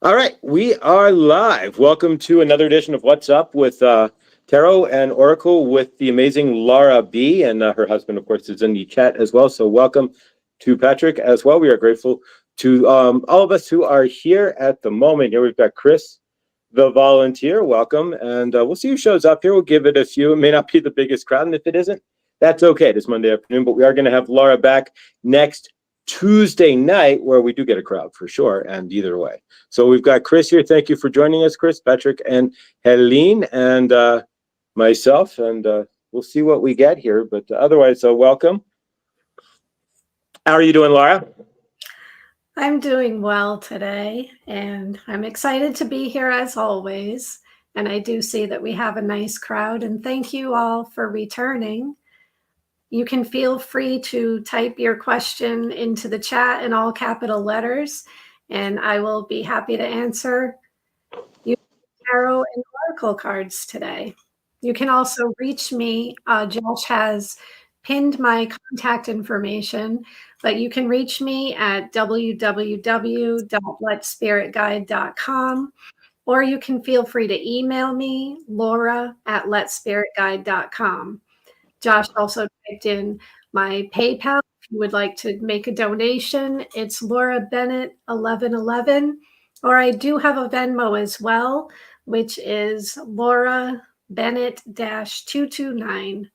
All right, we are live. Welcome to another edition of What's Up with Tarot and Oracle with the amazing Laura B. And her husband, of course, is in the chat as well. So welcome to Patrick as well. We are grateful to all of us who are here at the moment. Here we've got Chris, the volunteer. Welcome. And we'll see who shows up here. We'll give it a few. It may not be the biggest crowd. And if it isn't, that's okay. This Monday afternoon. But we are going to have Laura back next Tuesday night, where we do get a crowd for sure, and either way. So we've got Chris here. Thank you for joining us, Chris, Patrick, and Helene, and myself, and we'll see what we get here. But otherwise, welcome. How are you doing, Laura? I'm doing well today, and I'm excited to be here as always. And I do see that we have a nice crowd, and thank you all for returning. You can feel free to type your question into the chat in all capital letters, and I will be happy to answer using tarot and oracle cards today. You can also reach me. Josh has pinned my contact information, but you can reach me at www.letspiritguide.com, or you can feel free to email me, laura@letspiritguide.com. Josh also typed in my PayPal. If you would like to make a donation, it's Laura Bennett 1111, or I do have a Venmo as well, which is Laura Bennett 229.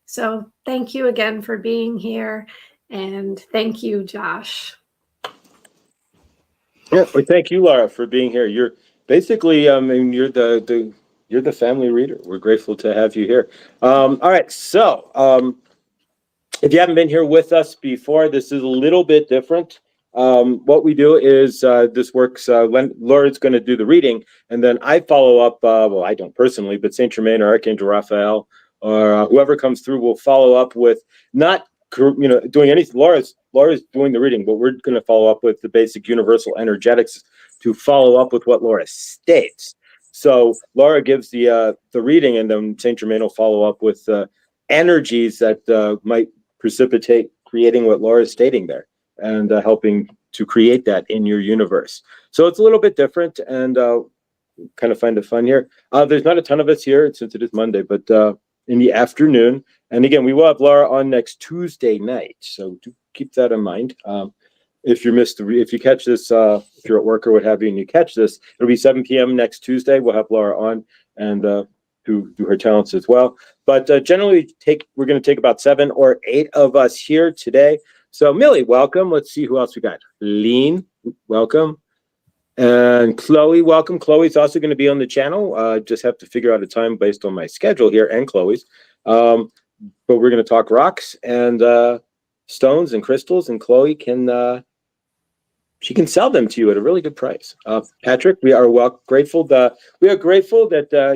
So thank you again for being here, and thank you, Josh. Yeah, well, thank you, Laura, for being here. You're basically, you're the family reader. We're grateful to have you here. All right, so if you haven't been here with us before, this is a little bit different. What we do is this works when Laura's going to do the reading, and then I follow up. Well, I don't personally, but Saint Germain or Archangel Raphael or whoever comes through will follow up with not doing anything. Laura's doing the reading, but we're going to follow up with the basic universal energetics to follow up with what Laura states. So Laura gives the reading, and then Saint Germain will follow up with energies that might precipitate creating what Laura is stating there, and helping to create that in your universe. So it's a little bit different, and kind of find it fun here. There's not a ton of us here since it is Monday, but in the afternoon. And again, we will have Laura on next Tuesday night, so do keep that in mind. If you catch this, if you're at work or what have you, and you catch this, it'll be 7 p.m. next Tuesday. We'll have Laura on and do her talents as well. But generally, we're going to take about 7 or 8 of us here today. So Millie, welcome. Let's see who else we got. Lean, welcome. And Chloe, welcome. Chloe's also going to be on the channel. Just have to figure out a time based on my schedule here and Chloe's. But we're going to talk rocks and stones and crystals, and Chloe can she can sell them to you at a really good price. Patrick, we are grateful that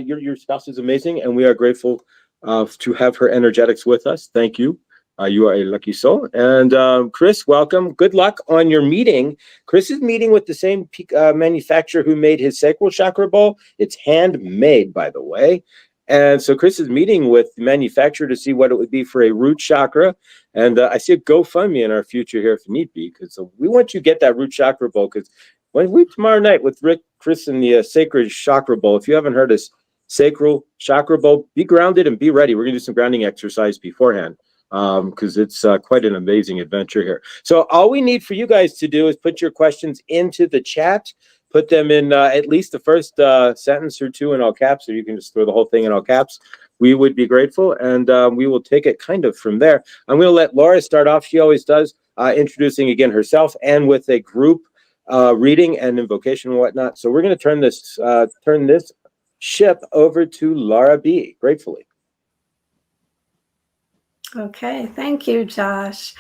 your spouse is amazing, and we are grateful to have her energetics with us. Thank you. You are a lucky soul. And Chris, welcome. Good luck on your meeting. Chris is meeting with the same manufacturer who made his sacral chakra bowl. It's handmade, by the way. And so Chris is meeting with the manufacturer to see what it would be for a root chakra. And I see a GoFundMe in our future here if need be, because we want you to get that root chakra bowl. Because when we tomorrow night with Rick, Chris, and the sacred chakra bowl, if you haven't heard this sacral chakra bowl, be grounded and be ready. We're going to do some grounding exercise beforehand, because it's quite an amazing adventure here. So all we need for you guys to do is put your questions into the chat. Put them in at least the first sentence or two in all caps, or you can just throw the whole thing in all caps. We would be grateful, and we will take it kind of from there. I'm going to let Laura start off. She always does, introducing again herself and with a group reading and invocation and whatnot. So we're going to turn this ship over to Laura B. Gratefully. Okay, thank you, Josh.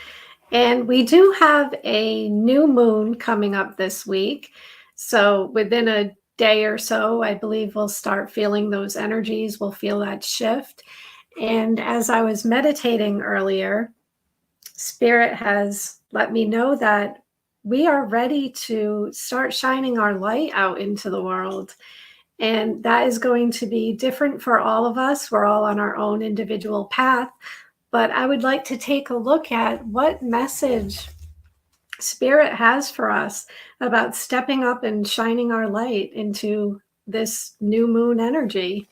And we do have a new moon coming up this week. So within a day or so, I believe we'll start feeling those energies. We'll feel that shift. And as I was meditating earlier, Spirit has let me know that we are ready to start shining our light out into the world. And that is going to be different for all of us. We're all on our own individual path. But I would like to take a look at what message Spirit has for us about stepping up and shining our light into this new moon energy.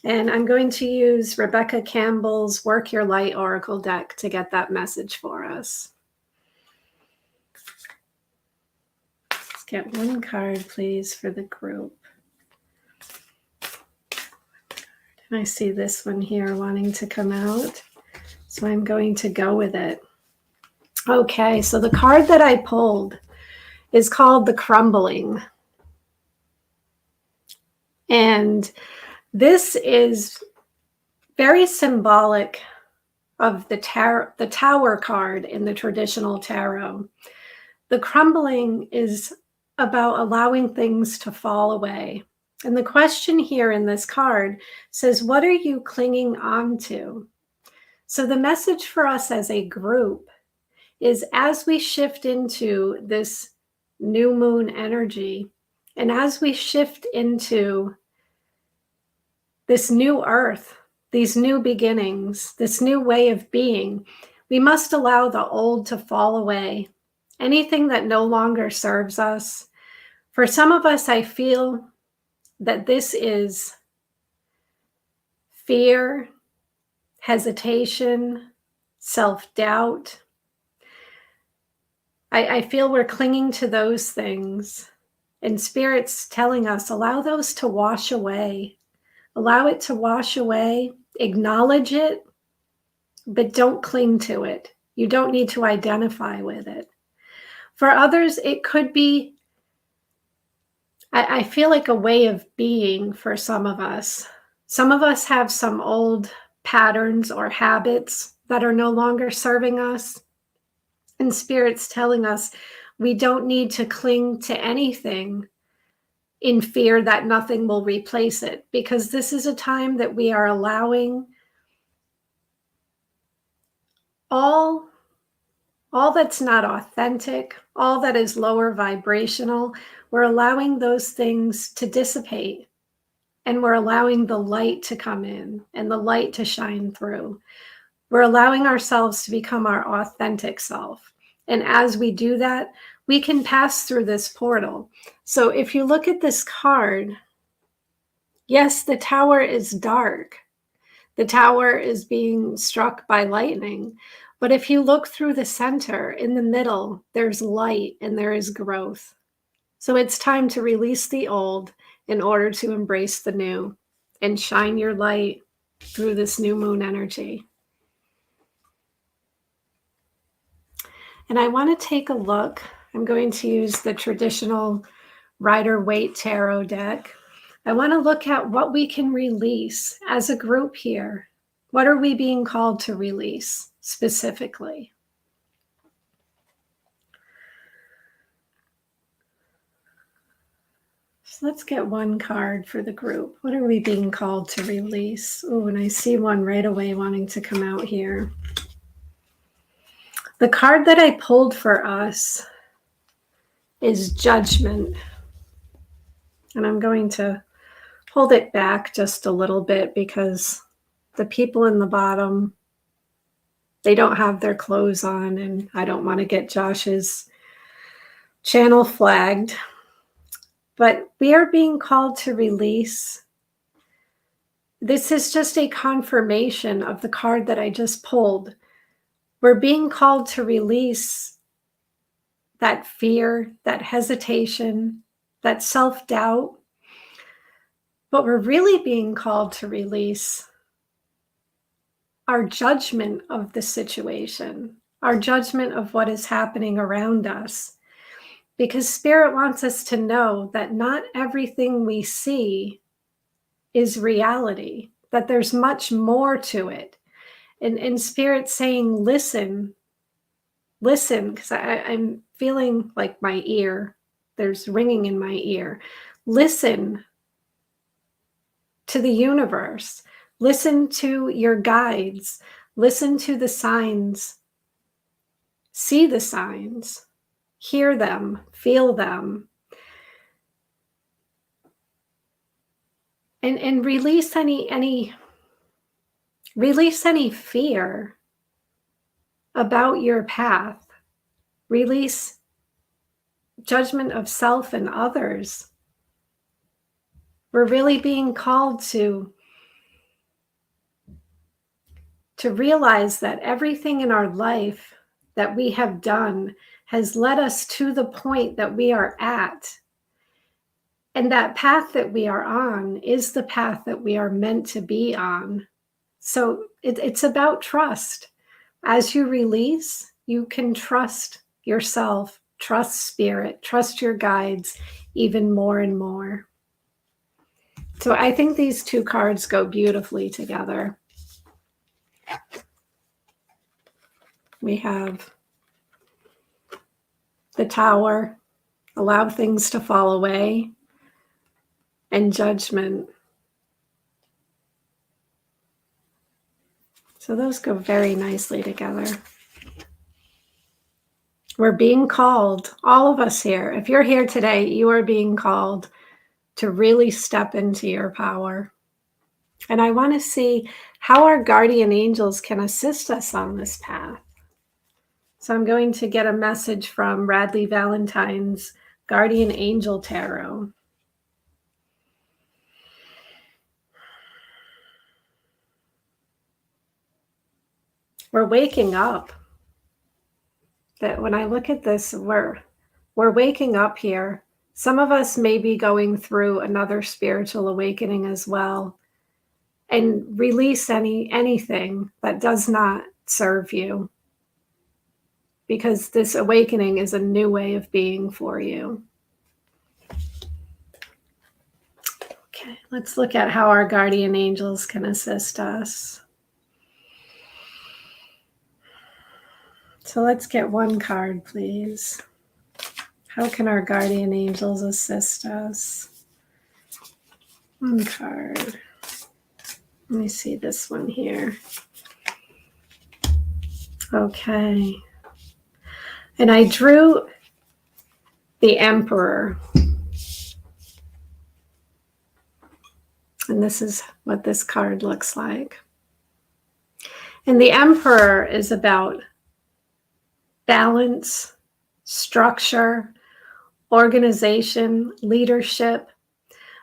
And I'm going to use Rebecca Campbell's Work Your Light Oracle deck to get that message for us. Let's get one card, please, for the group. And I see this one here wanting to come out, so I'm going to go with it. Okay, so the card that I pulled is called The Crumbling. And this is very symbolic of the Tower card in the traditional tarot. The crumbling is about allowing things to fall away. And the question here in this card says, what are you clinging on to? So the message for us as a group is, as we shift into this new moon energy, and as we shift into this new earth, these new beginnings, this new way of being, we must allow the old to fall away. Anything that no longer serves us. For some of us, I feel that this is fear, hesitation, self-doubt. I feel we're clinging to those things, and Spirit's telling us, allow those to wash away. Allow it to wash away, acknowledge it, but don't cling to it. You don't need to identify with it. For others, it could be, I feel like, a way of being for some of us. Some of us have some old patterns or habits that are no longer serving us. And Spirit's telling us we don't need to cling to anything in fear that nothing will replace it, because this is a time that we are allowing all that's not authentic, all that is lower vibrational, we're allowing those things to dissipate, and we're allowing the light to come in and the light to shine through. We're allowing ourselves to become our authentic self. And as we do that, we can pass through this portal. So if you look at this card, yes, the tower is dark. The tower is being struck by lightning. But if you look through the center, in the middle, there's light and there is growth. So it's time to release the old in order to embrace the new and shine your light through this new moon energy. And I want to take a look. I'm going to use the traditional Rider-Waite Tarot deck. I want to look at what we can release as a group here. What are we being called to release specifically? So let's get one card for the group. What are we being called to release? Oh, and I see one right away wanting to come out here. The card that I pulled for us is Judgment. And I'm going to hold it back just a little bit because the people in the bottom, they don't have their clothes on, and I don't want to get Josh's channel flagged. But we are being called to release. This is just a confirmation of the card that I just pulled. We're being called to release that fear, that hesitation, that self-doubt. But we're really being called to release our judgment of the situation, our judgment of what is happening around us. Because Spirit wants us to know that not everything we see is reality, that there's much more to it. And Spirit saying, listen, because I'm feeling like my ear, there's ringing in my ear. Listen to the universe. Listen to your guides. Listen to the signs. See the signs. Hear them, feel them, and release any fear about your path. release judgment of self and others. We're really being called to realize that everything in our life that we have done has led us to the point that we are at. And that path that we are on is the path that we are meant to be on. So it's about trust. As you release, you can trust yourself, trust spirit, trust your guides even more and more. So I think these two cards go beautifully together. We have the Tower, allow things to fall away, and Judgment. So those go very nicely together. We're being called, all of us here. If you're here today, you are being called to really step into your power. And I want to see how our guardian angels can assist us on this path. So I'm going to get a message from Radleigh Valentine's Guardian Angel Tarot. We're waking up. That when I look at this, we're waking up here. Some of us may be going through another spiritual awakening as well. And release anything that does not serve you. Because this awakening is a new way of being for you. Okay, let's look at how our guardian angels can assist us. So let's get one card, please. How can our guardian angels assist us? One card. Let me see this one here. Okay. And I drew the Emperor. And this is what this card looks like. And the Emperor is about balance, structure, organization, leadership.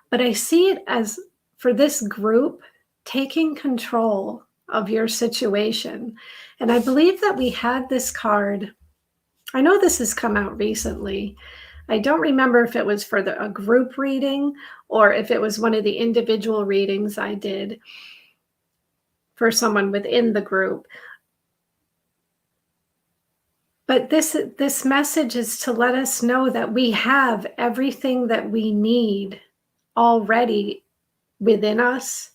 But I see it as, for this group, taking control of your situation. And I believe that we had this card. I know this has come out recently. I don't remember if it was for a group reading or if it was one of the individual readings I did for someone within the group. But this message is to let us know that we have everything that we need already within us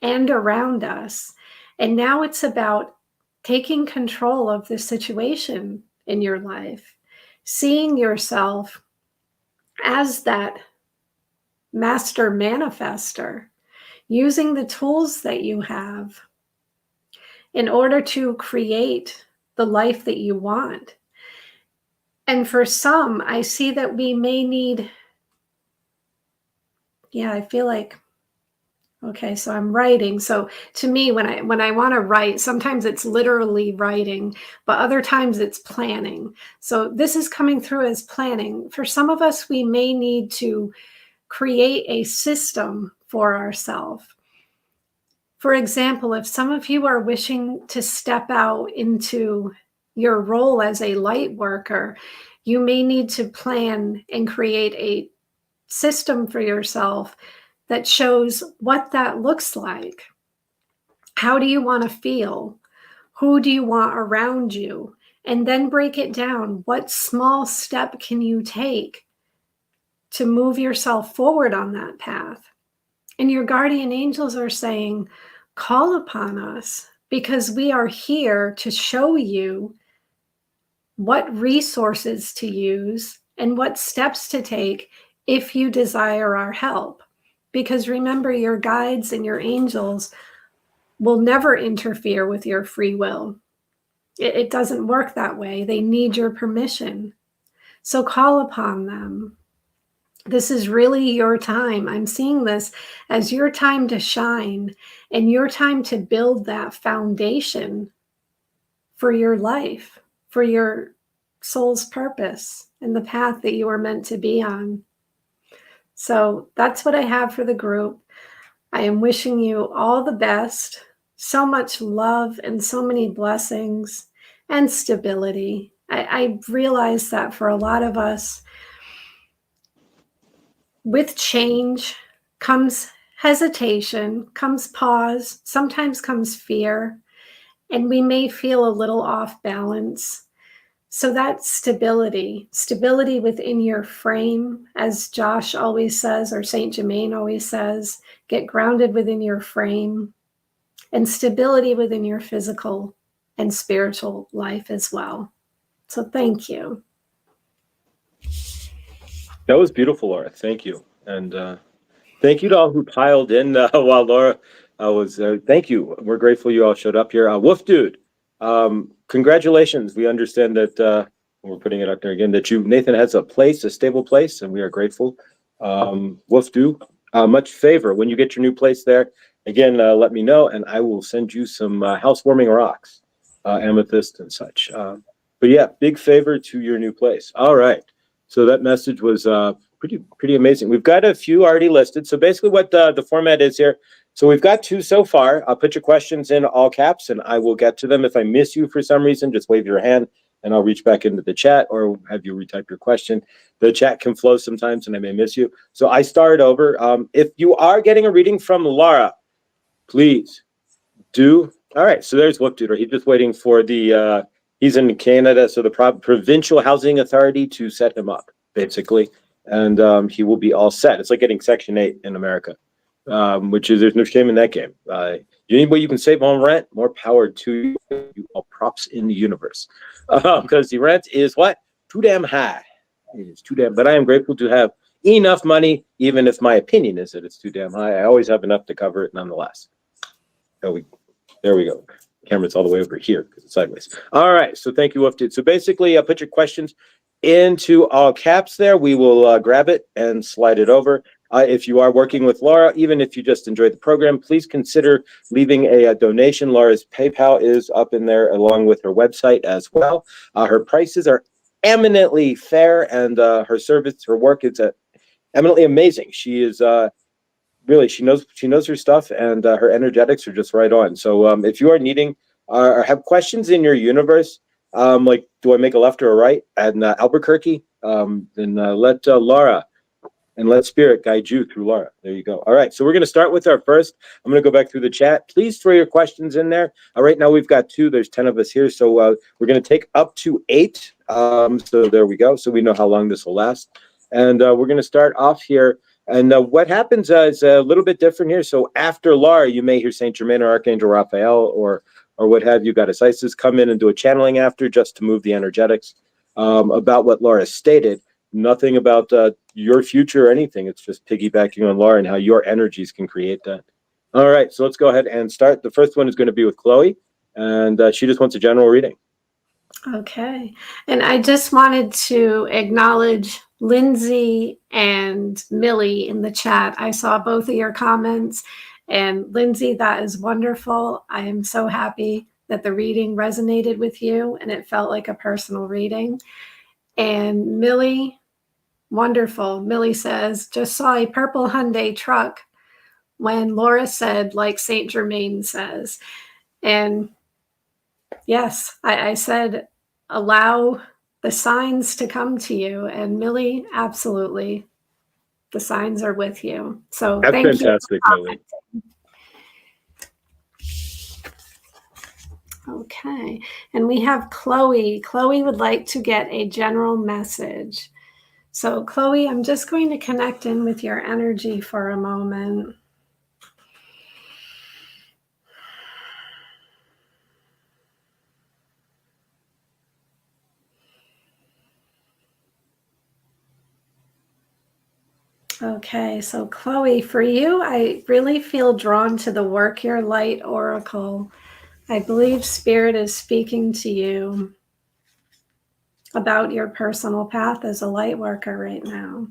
and around us. And now it's about taking control of the situation in your life, seeing yourself as that master manifester, using the tools that you have in order to create the life that you want. And for some, I see that we may need, I feel like, okay, so I'm writing. So to me, when I want to write, sometimes it's literally writing, but other times it's planning. So this is coming through as planning. For some of us, we may need to create a system for ourselves. For example, if some of you are wishing to step out into your role as a light worker, you may need to plan and create a system for yourself that shows what that looks like. How do you want to feel? Who do you want around you? And then break it down. What small step can you take to move yourself forward on that path? And your guardian angels are saying, call upon us, because we are here to show you what resources to use and what steps to take if you desire our help. Because remember, your guides and your angels will never interfere with your free will. It doesn't work that way. They need your permission. So call upon them. This is really your time. I'm seeing this as your time to shine and your time to build that foundation for your life, for your soul's purpose and the path that you were meant to be on. So that's what I have for the group. I am wishing you all the best, so much love and so many blessings and stability. I realize that for a lot of us, with change comes hesitation, comes pause, sometimes comes fear, and we may feel a little off balance. So that stability within your frame, as Josh always says, or Saint Germain always says, get grounded within your frame, and stability within your physical and spiritual life as well. So thank you. That was beautiful, Laura. Thank you. And thank you to all who piled in while Laura was there. Thank you. We're grateful you all showed up here. Wolf Dude, congratulations. We understand that, we're putting it up there again, that Nathan has a stable place, and we are grateful. Wolf Dude, much favor. When you get your new place there, again, let me know, and I will send you some housewarming rocks, amethyst and such. But yeah, big favor to your new place. All right. So that message was pretty amazing. We've got a few already listed. So basically what the format is here, so we've got 2 so far. I'll put your questions in all caps and I will get to them. If I miss you for some reason, just wave your hand and I'll reach back into the chat or have you retype your question. The chat can flow sometimes and I may miss you. So I start over. If you are getting a reading from Laura, please do. All right, so there's Wolf Tutor. He's just waiting for the, he's in Canada, so the provincial housing authority to set him up, basically. And he will be all set. It's like getting Section 8 in America, which is, there's no shame in that game. Any way you can save on rent, more power to you. You all props in the universe. Because the rent is what? Too damn high. It is too damn, but I am grateful to have enough money, even if my opinion is that it's too damn high. I always have enough to cover it nonetheless. There we go. Camera's all the way over here because it's sideways. All right, so thank you, Wolf Dude. So basically, put your questions into all caps there. We will grab it and slide it over. If you are working with Laura, even if you just enjoyed the program, please consider leaving a donation. Laura's PayPal is up in there along with her website as well. Her prices are eminently fair, and her service, her work is eminently amazing. She is really, she knows her stuff, and her energetics are just right on. So if you are needing or have questions in your universe, like, do I make a left or a right at Albuquerque? Then let Laura and let Spirit guide you through Laura. There you go. All right, so we're going to start with our first. I'm going to go back through the chat. Please throw your questions in there. Right now we've got 2. There's 10 of us here, so we're going to take up to 8. So there we go. So we know how long this will last. And we're going to start off here. And what happens is a little bit different here. So after Laura, you may hear Saint Germain or Archangel Raphael or what have you. Goddess Isis come in and do a channeling after, just to move the energetics about what Laura stated. Nothing about your future or anything. It's just piggybacking on Laura and how your energies can create that. All right, so let's go ahead and start. The first one is going to be with Chloe, and she just wants a general reading. Okay. And I just wanted to acknowledge Lindsay and Millie in the chat. I saw both of your comments. And Lindsay, that is wonderful. I am so happy that the reading resonated with you and it felt like a personal reading. And Millie, wonderful. Millie says, just saw a purple Hyundai truck when Laura said, like Saint Germain says. And yes, I said, allow the signs to come to you. And Millie, absolutely, the signs are with you. So That's thank fantastic, you. Millie. Okay, and we have Chloe. Chloe would like to get a general message. So Chloe, I'm just going to connect in with your energy for a moment. Okay, so Chloe, for you, I really feel drawn to the Work Your Light Oracle. I believe Spirit is speaking to you about your personal path as a light worker right now.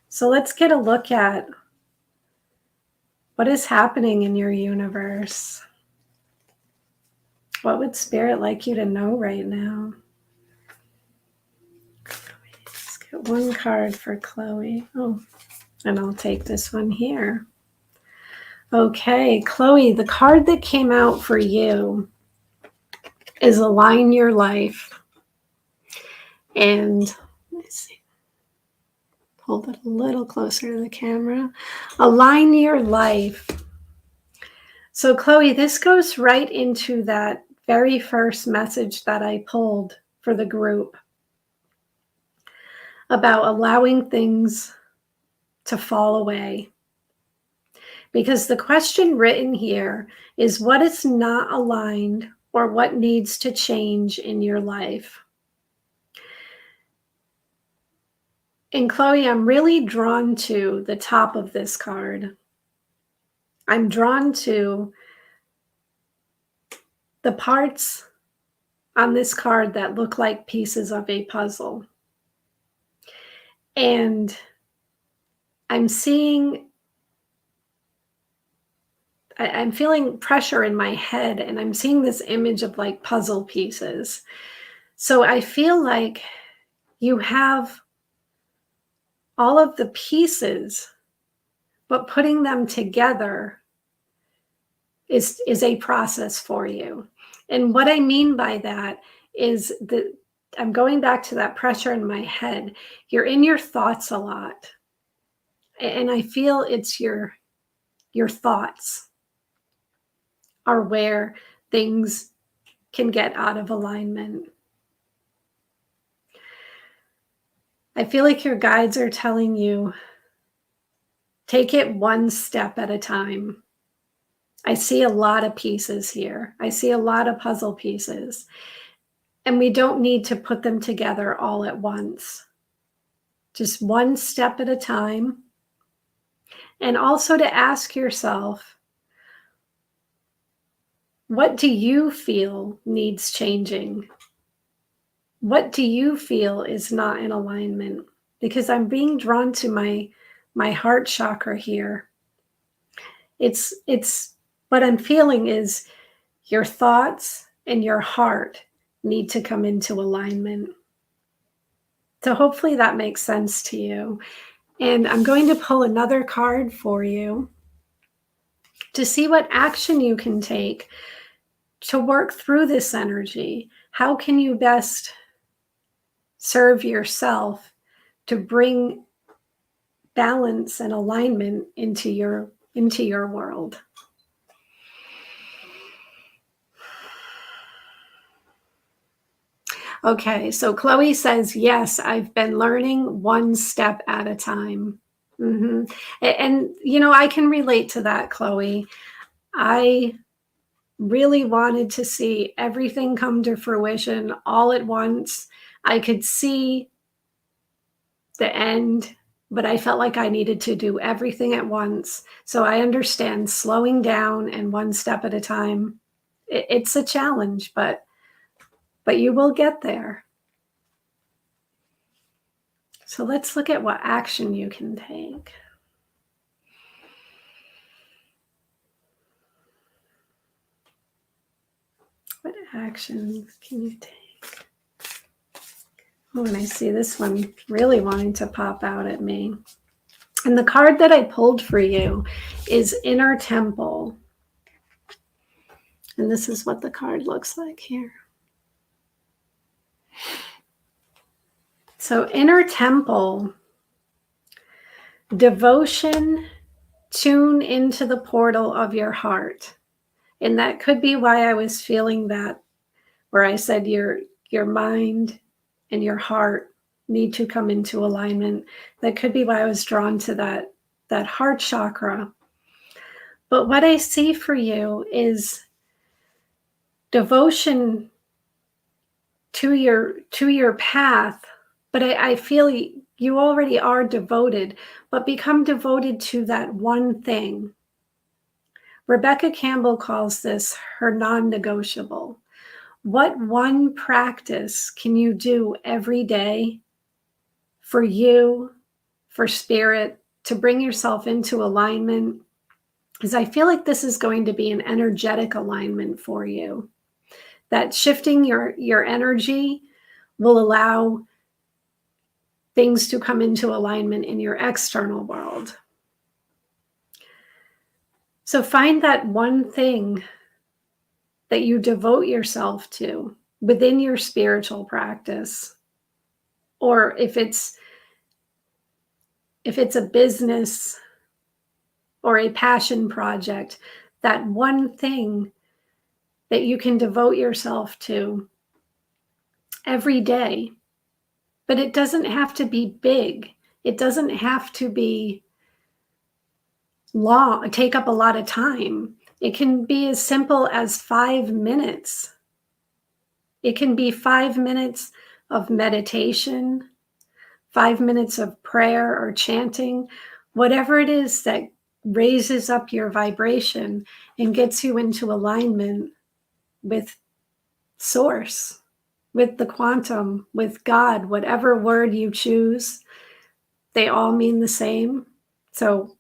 So let's get a look at what is happening in your universe. What would Spirit like you to know right now? Get one card for Chloe. Oh, and I'll take this one here. Okay, Chloe, the card that came out for you is Align Your Life. And let me see. Hold it a little closer to the camera. Align your life. So, Chloe, this goes right into that very first message that I pulled for the group about allowing things to fall away. Because the question written here is what is not aligned or what needs to change in your life. And Chloe, I'm really drawn to the top of this card. I'm drawn to the parts on this card that look like pieces of a puzzle. And I'm feeling pressure in my head, and I'm seeing this image of like puzzle pieces. So I feel like you have all of the pieces, but putting them together is a process for you. And what I mean by that is that I'm going back to that pressure in my head. You're in your thoughts a lot. And I feel it's your thoughts are where things can get out of alignment. I feel like your guides are telling you, take it one step at a time. I see a lot of pieces here. I see a lot of puzzle pieces. And we don't need to put them together all at once. Just one step at a time. And also to ask yourself, what do you feel needs changing? What do you feel is not in alignment? Because I'm being drawn to my heart chakra here. It's what I'm feeling is your thoughts and your heart need to come into alignment. So hopefully that makes sense to you. And I'm going to pull another card for you to see what action you can take to work through this energy. How can you best serve yourself to bring balance and alignment into your world? Okay, so Chloe says, yes, I've been learning one step at a time. Mm-hmm. And, I can relate to that, Chloe. I really wanted to see everything come to fruition all at once. I could see the end, but I felt like I needed to do everything at once. So I understand slowing down and one step at a time. It's a challenge, but you will get there. So let's look at what action you can take. What actions can you take? Oh, and I see this one really wanting to pop out at me. And the card that I pulled for you is Inner Temple. And this is what the card looks like here. So Inner Temple, devotion, tune into the portal of your heart. And that could be why I was feeling that, where I said your mind and your heart need to come into alignment. That could be why I was drawn to that heart chakra. But what I see for you is devotion to your path. But I feel you already are devoted, but become devoted to that one thing. Rebecca Campbell calls this her non-negotiable. What one practice can you do every day for you, for spirit, to bring yourself into alignment? Because I feel like this is going to be an energetic alignment for you. That shifting your energy will allow things to come into alignment in your external world. So find that one thing that you devote yourself to within your spiritual practice. Or if it's a business or a passion project, that one thing that you can devote yourself to every day. But it doesn't have to be big. It doesn't have to be long, take up a lot of time. It can be as simple as 5 minutes. It can be 5 minutes of meditation, 5 minutes of prayer or chanting, whatever it is that raises up your vibration and gets you into alignment with source, with the quantum, with God, whatever word you choose, they all mean the same. So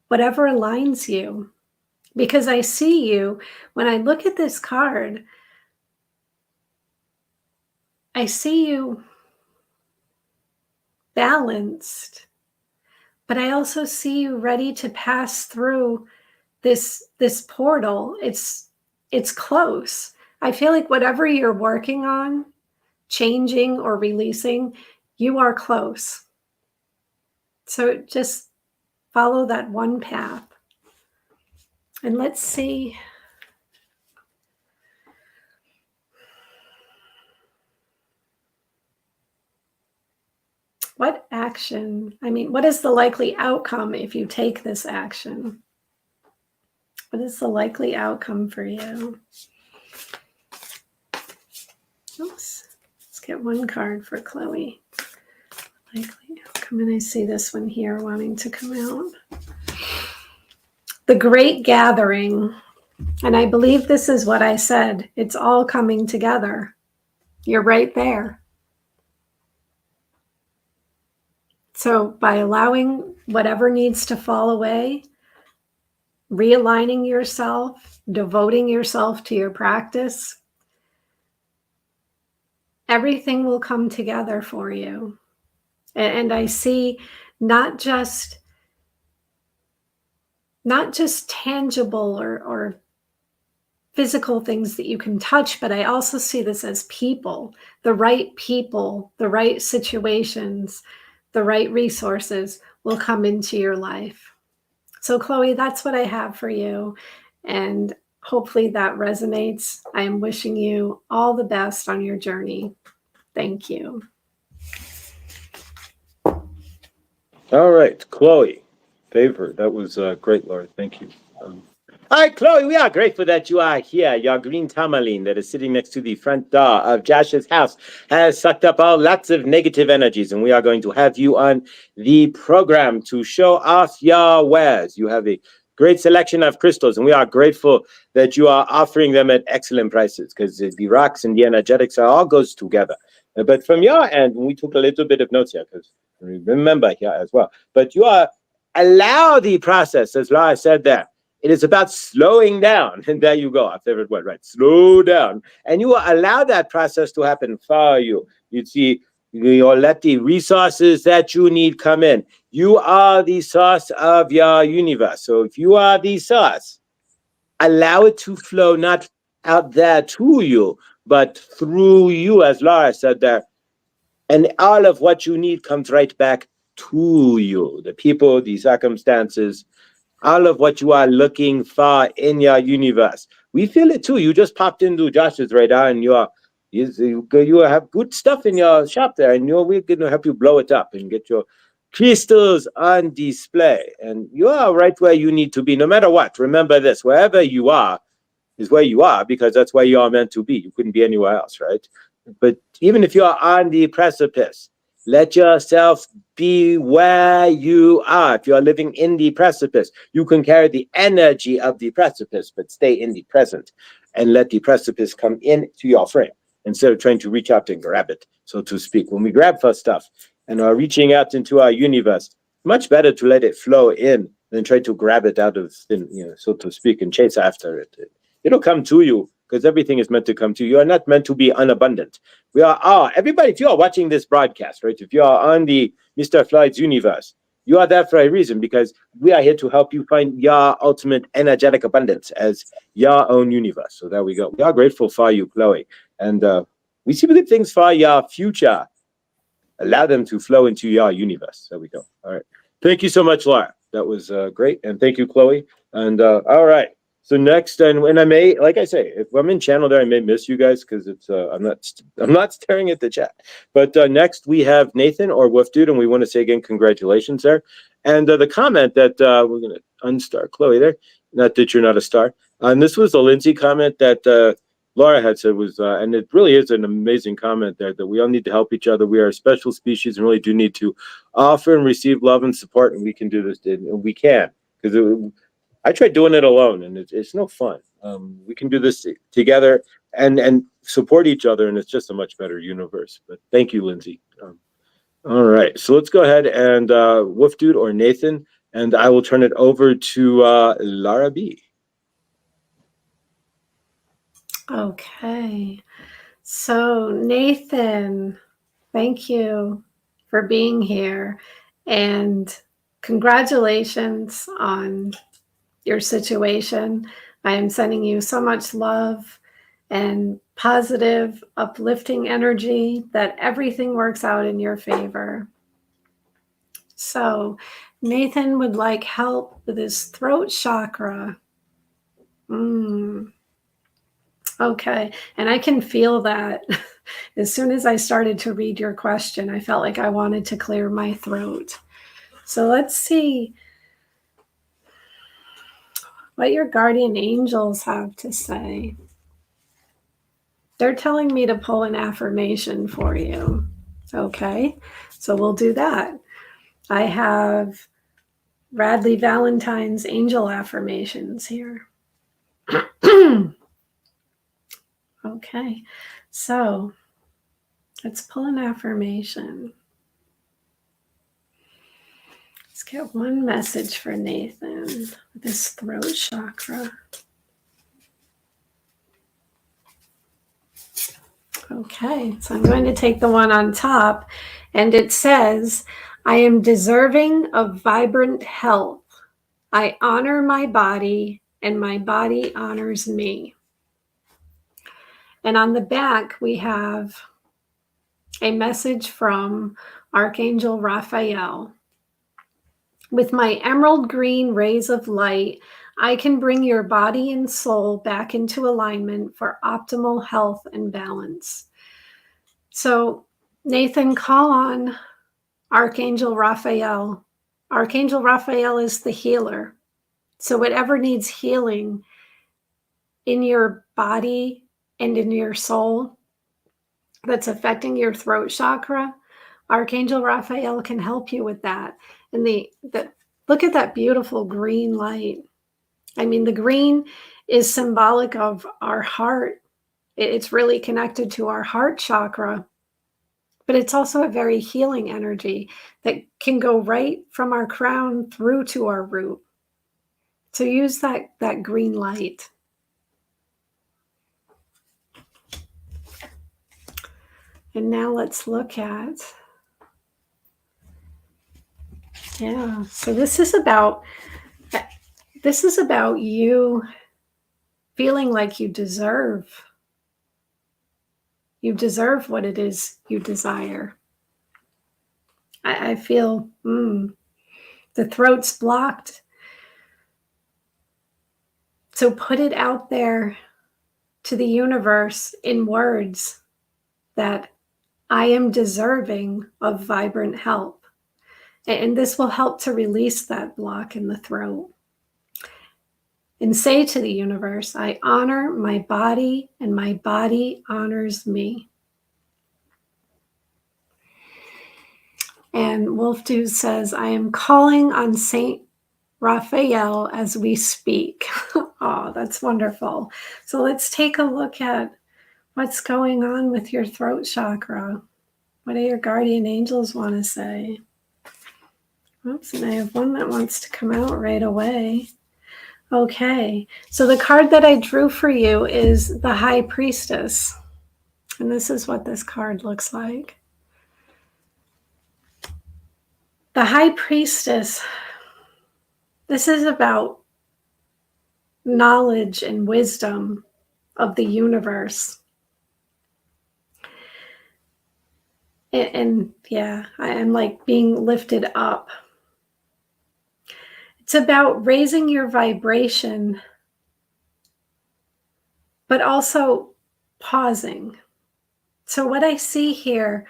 whatever aligns you, because I see you, when I look at this card, I see you balanced, but I also see you ready to pass through this portal. It's close. I feel like whatever you're working on, changing or releasing, you are close. So just follow that one path. And let's see. What action? I mean, what is the likely outcome if you take this action? What is the likely outcome for you? Oops. Let's get one card for Chloe. Likely outcome. And I see this one here wanting to come out. The Great Gathering. And I believe this is what I said. It's all coming together. You're right there. So by allowing whatever needs to fall away, realigning yourself, devoting yourself to your practice, everything will come together for you. And I see not just tangible or physical things that you can touch, but I also see this as people, the right situations, the right resources will come into your life. So Chloe, that's what I have for you. And hopefully that resonates. I am wishing you all the best on your journey. Thank you. All right, Chloe, favor. That was great, Laura. Thank you. All right, Chloe, we are grateful that you are here. Your green tourmaline that is sitting next to the front door of Josh's house has sucked up lots of negative energies, and we are going to have you on the program to show off your wares. You have a great selection of crystals, and we are grateful that you are offering them at excellent prices, because the rocks and the energetics all goes together. But from your end, we took a little bit of notes here, because remember here as well, but you are allow the process, as Laura said there. It is about slowing down. And there you go, our favorite word, right? Slow down. And you will allow that process to happen for you. You'd see, you'll let the resources that you need come in. You are the source of your universe. So if you are the source, allow it to flow, not out there to you, but through you, as Laura said there. And all of what you need comes right back to you. The people, the circumstances, all of what you are looking for in your universe. We feel it too. You just popped into Josh's radar, and you have good stuff in your shop there, and we're going to help you blow it up and get your crystals on display. And you are right where you need to be, no matter what. Remember this, wherever you are is where you are, because that's where you are meant to be. You couldn't be anywhere else, right? But even if you're on the precipice, let yourself be where you are. If you're living in the precipice, you can carry the energy of the precipice, but stay in the present and let the precipice come into your frame instead of trying to reach out and grab it, so to speak. When we grab for stuff and are reaching out into our universe, much better to let it flow in than try to grab it out of thin, so to speak, and chase after it. It'll come to you because everything is meant to come to you. You are not meant to be unabundant. We are, everybody, if you are watching this broadcast, right, if you are on the Mr. Floyd's universe, you are there for a reason, because we are here to help you find your ultimate energetic abundance as your own universe. So there we go. We are grateful for you, Chloe. And we see good things for your future. Allow them to flow into your universe. There we go. All right. Thank you so much, Laura. That was great. And thank you, Chloe. And all right. So next, and I may, like I say, if I'm in channel there, I may miss you guys because it's I'm not staring at the chat. But next we have Nathan or Wolf Dude, and we want to say again congratulations there. And the comment that we're gonna unstar Chloe there. Not that you're not a star. And this was a Lindsay comment that Laura had said was, and it really is an amazing comment there, that we all need to help each other. We are a special species and really do need to offer and receive love and support, and we can do this, and we can, because I tried doing it alone, and it's no fun. We can do this together and support each other, and it's just a much better universe. But thank you, Lindsay. All right, so let's go ahead and Wolf Dude or Nathan, and I will turn it over to Lara B. Okay. So, Nathan, thank you for being here, and congratulations on your situation. I am sending you so much love and positive, uplifting energy that everything works out in your favor. So, Nathan would like help with his throat chakra. Okay, and I can feel that. As soon as I started to read your question, I felt like I wanted to clear my throat. So let's see what your guardian angels have to say. They're telling me to pull an affirmation for you. Okay, so we'll do that. I have Radley Valentine's angel affirmations here. Okay, so let's pull an affirmation. Let's get one message for Nathan with his throat chakra. Okay, so I'm going to take the one on top, and it says, I am deserving of vibrant health. I honor my body, and my body honors me. And on the back, we have a message from Archangel Raphael. With my emerald green rays of light, I can bring your body and soul back into alignment for optimal health and balance. So, Nathan, call on Archangel Raphael. Archangel Raphael is the healer. So, whatever needs healing in your body and in your soul that's affecting your throat chakra, Archangel Raphael can help you with that. And look at that beautiful green light. I mean, the green is symbolic of our heart. It's really connected to our heart chakra, but it's also a very healing energy that can go right from our crown through to our root. So use that green light. And now let's look at, so this is about you feeling like you deserve what it is you desire. I feel the throat's blocked. So put it out there to the universe in words that I am deserving of vibrant health. And this will help to release that block in the throat. And say to the universe, I honor my body and my body honors me. And Wolf Dude says, I am calling on Saint Raphael as we speak. Oh, that's wonderful. So let's take a look at what's going on with your throat chakra. What do your guardian angels want to say? Oops, and I have one that wants to come out right away. Okay, so the card that I drew for you is the High Priestess. And this is what this card looks like. The High Priestess, this is about knowledge and wisdom of the universe. And yeah, I am like being lifted up. It's about raising your vibration, but also pausing. So what I see here,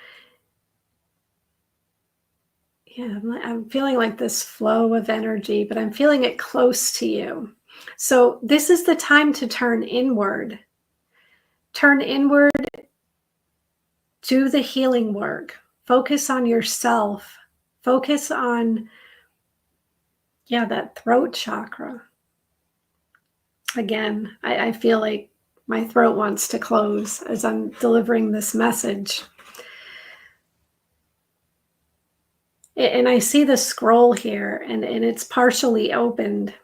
yeah, I'm feeling like this flow of energy, but I'm feeling it close to you. So this is the time to turn inward. Turn inward, do the healing work. Focus on yourself. Focus on, yeah, that throat chakra. Again, I feel like my throat wants to close as I'm delivering this message. And I see the scroll here, and it's partially opened.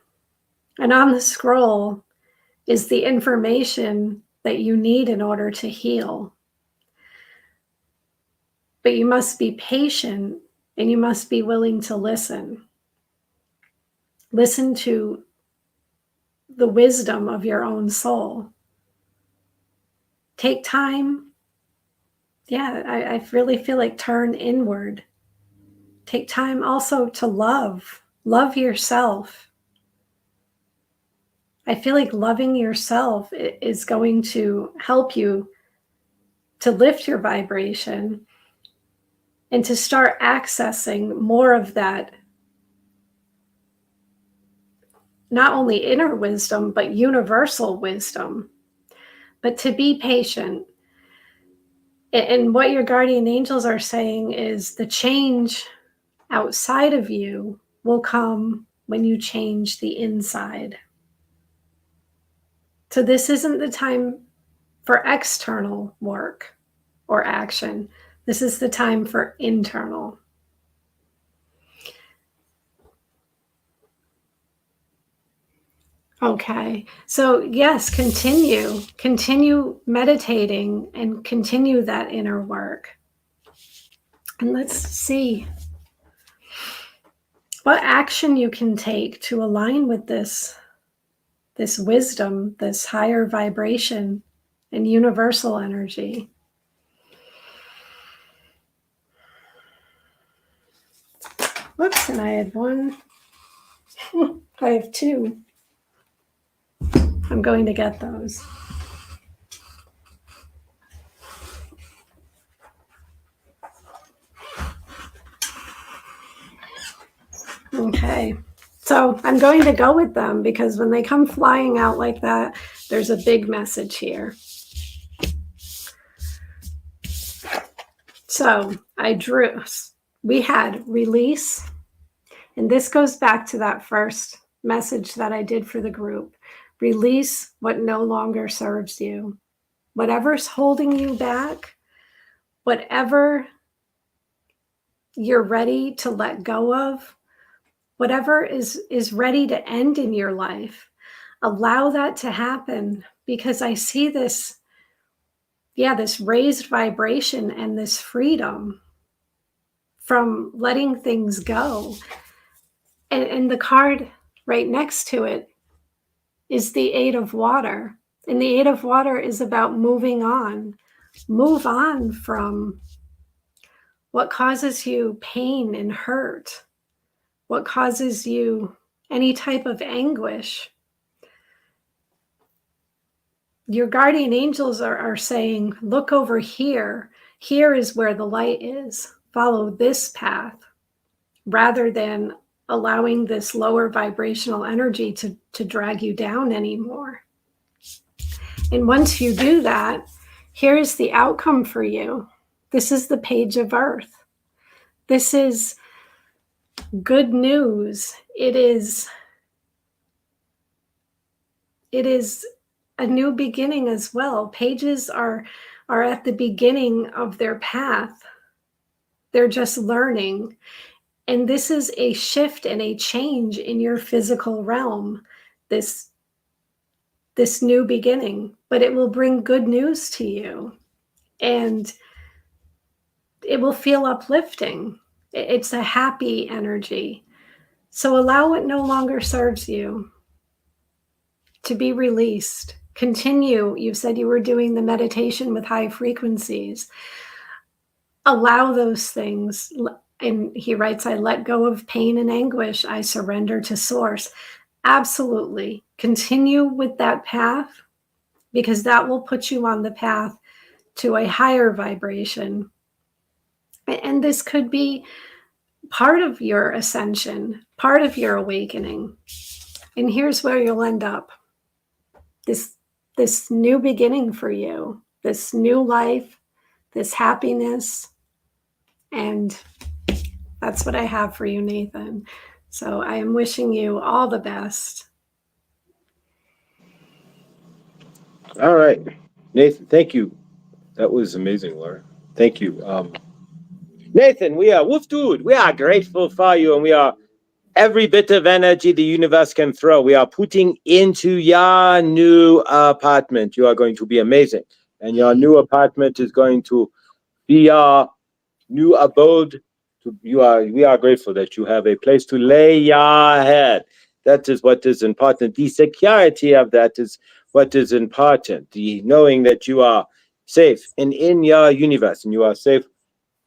And on the scroll is the information that you need in order to heal. But you must be patient, and you must be willing to listen. Listen to the wisdom of your own soul. Take time. Yeah, I really feel like turn inward. Take time also to love. Love yourself. I feel like loving yourself is going to help you to lift your vibration and to start accessing more of that, not only inner wisdom, but universal wisdom. But to be patient. And what your guardian angels are saying is the change outside of you will come when you change the inside. So this isn't the time for external work or action. This is the time for internal. Okay, so yes, continue meditating and continue that inner work. And let's see what action you can take to align with this wisdom, this higher vibration and universal energy. Whoops, and I had one. I have two. I'm going to get those. Okay, so I'm going to go with them because when they come flying out like that, there's a big message here. So we had release, and this goes back to that first message that I did for the group. Release what no longer serves you. Whatever's holding you back, whatever you're ready to let go of, whatever is ready to end in your life, allow that to happen, because I see this raised vibration and this freedom from letting things go. And the card right next to it is the Eight of Water. And the Eight of Water is about moving on. Move on from what causes you pain and hurt, what causes you any type of anguish. Your guardian angels are saying, look over here. Here is where the light is. Follow this path, rather than allowing this lower vibrational energy to drag you down anymore. And once you do that, here's the outcome for you. This is the Page of Earth. This is good news. It is a new beginning as well. Pages are at the beginning of their path. They're just learning. And this is a shift and a change in your physical realm. this new beginning, but it will bring good news to you, and it will feel uplifting. It's a happy energy. So allow what no longer serves you to be released. Continue. You said you were doing the meditation with high frequencies. Allow those things. And he writes, I let go of pain and anguish. I surrender to source. Absolutely. Continue with that path, because that will put you on the path to a higher vibration. And this could be part of your ascension, part of your awakening. And here's where you'll end up. This new beginning for you, this new life, this happiness. And that's what I have for you, Nathan. So I am wishing you all the best. All right, Nathan, thank you. That was amazing, Laura. Thank you. Nathan, we are Wolf Dude. We are grateful for you, and we are every bit of energy the universe can throw. We are putting into your new apartment. You are going to be amazing, and your new apartment is going to be your new abode. We are grateful that you have a place to lay your head. That is what is important. The security of that is what is important. The knowing that you are safe and in your universe, and you are safe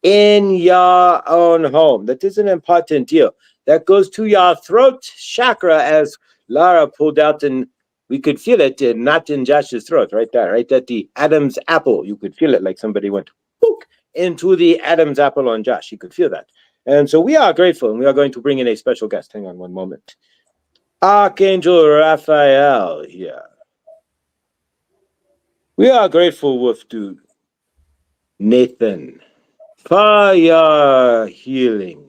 in your own home. That is an important deal. That goes to your throat chakra, as Lara pulled out, and we could feel it, not in Josh's throat, right there, right at the Adam's apple. You could feel it like somebody went book into the Adam's apple on Josh. You could feel that. And so we are grateful, and we are going to bring in a special guest. Hang on one moment. Archangel Raphael here. We are grateful, Wolf Dude. Nathan, for your healing.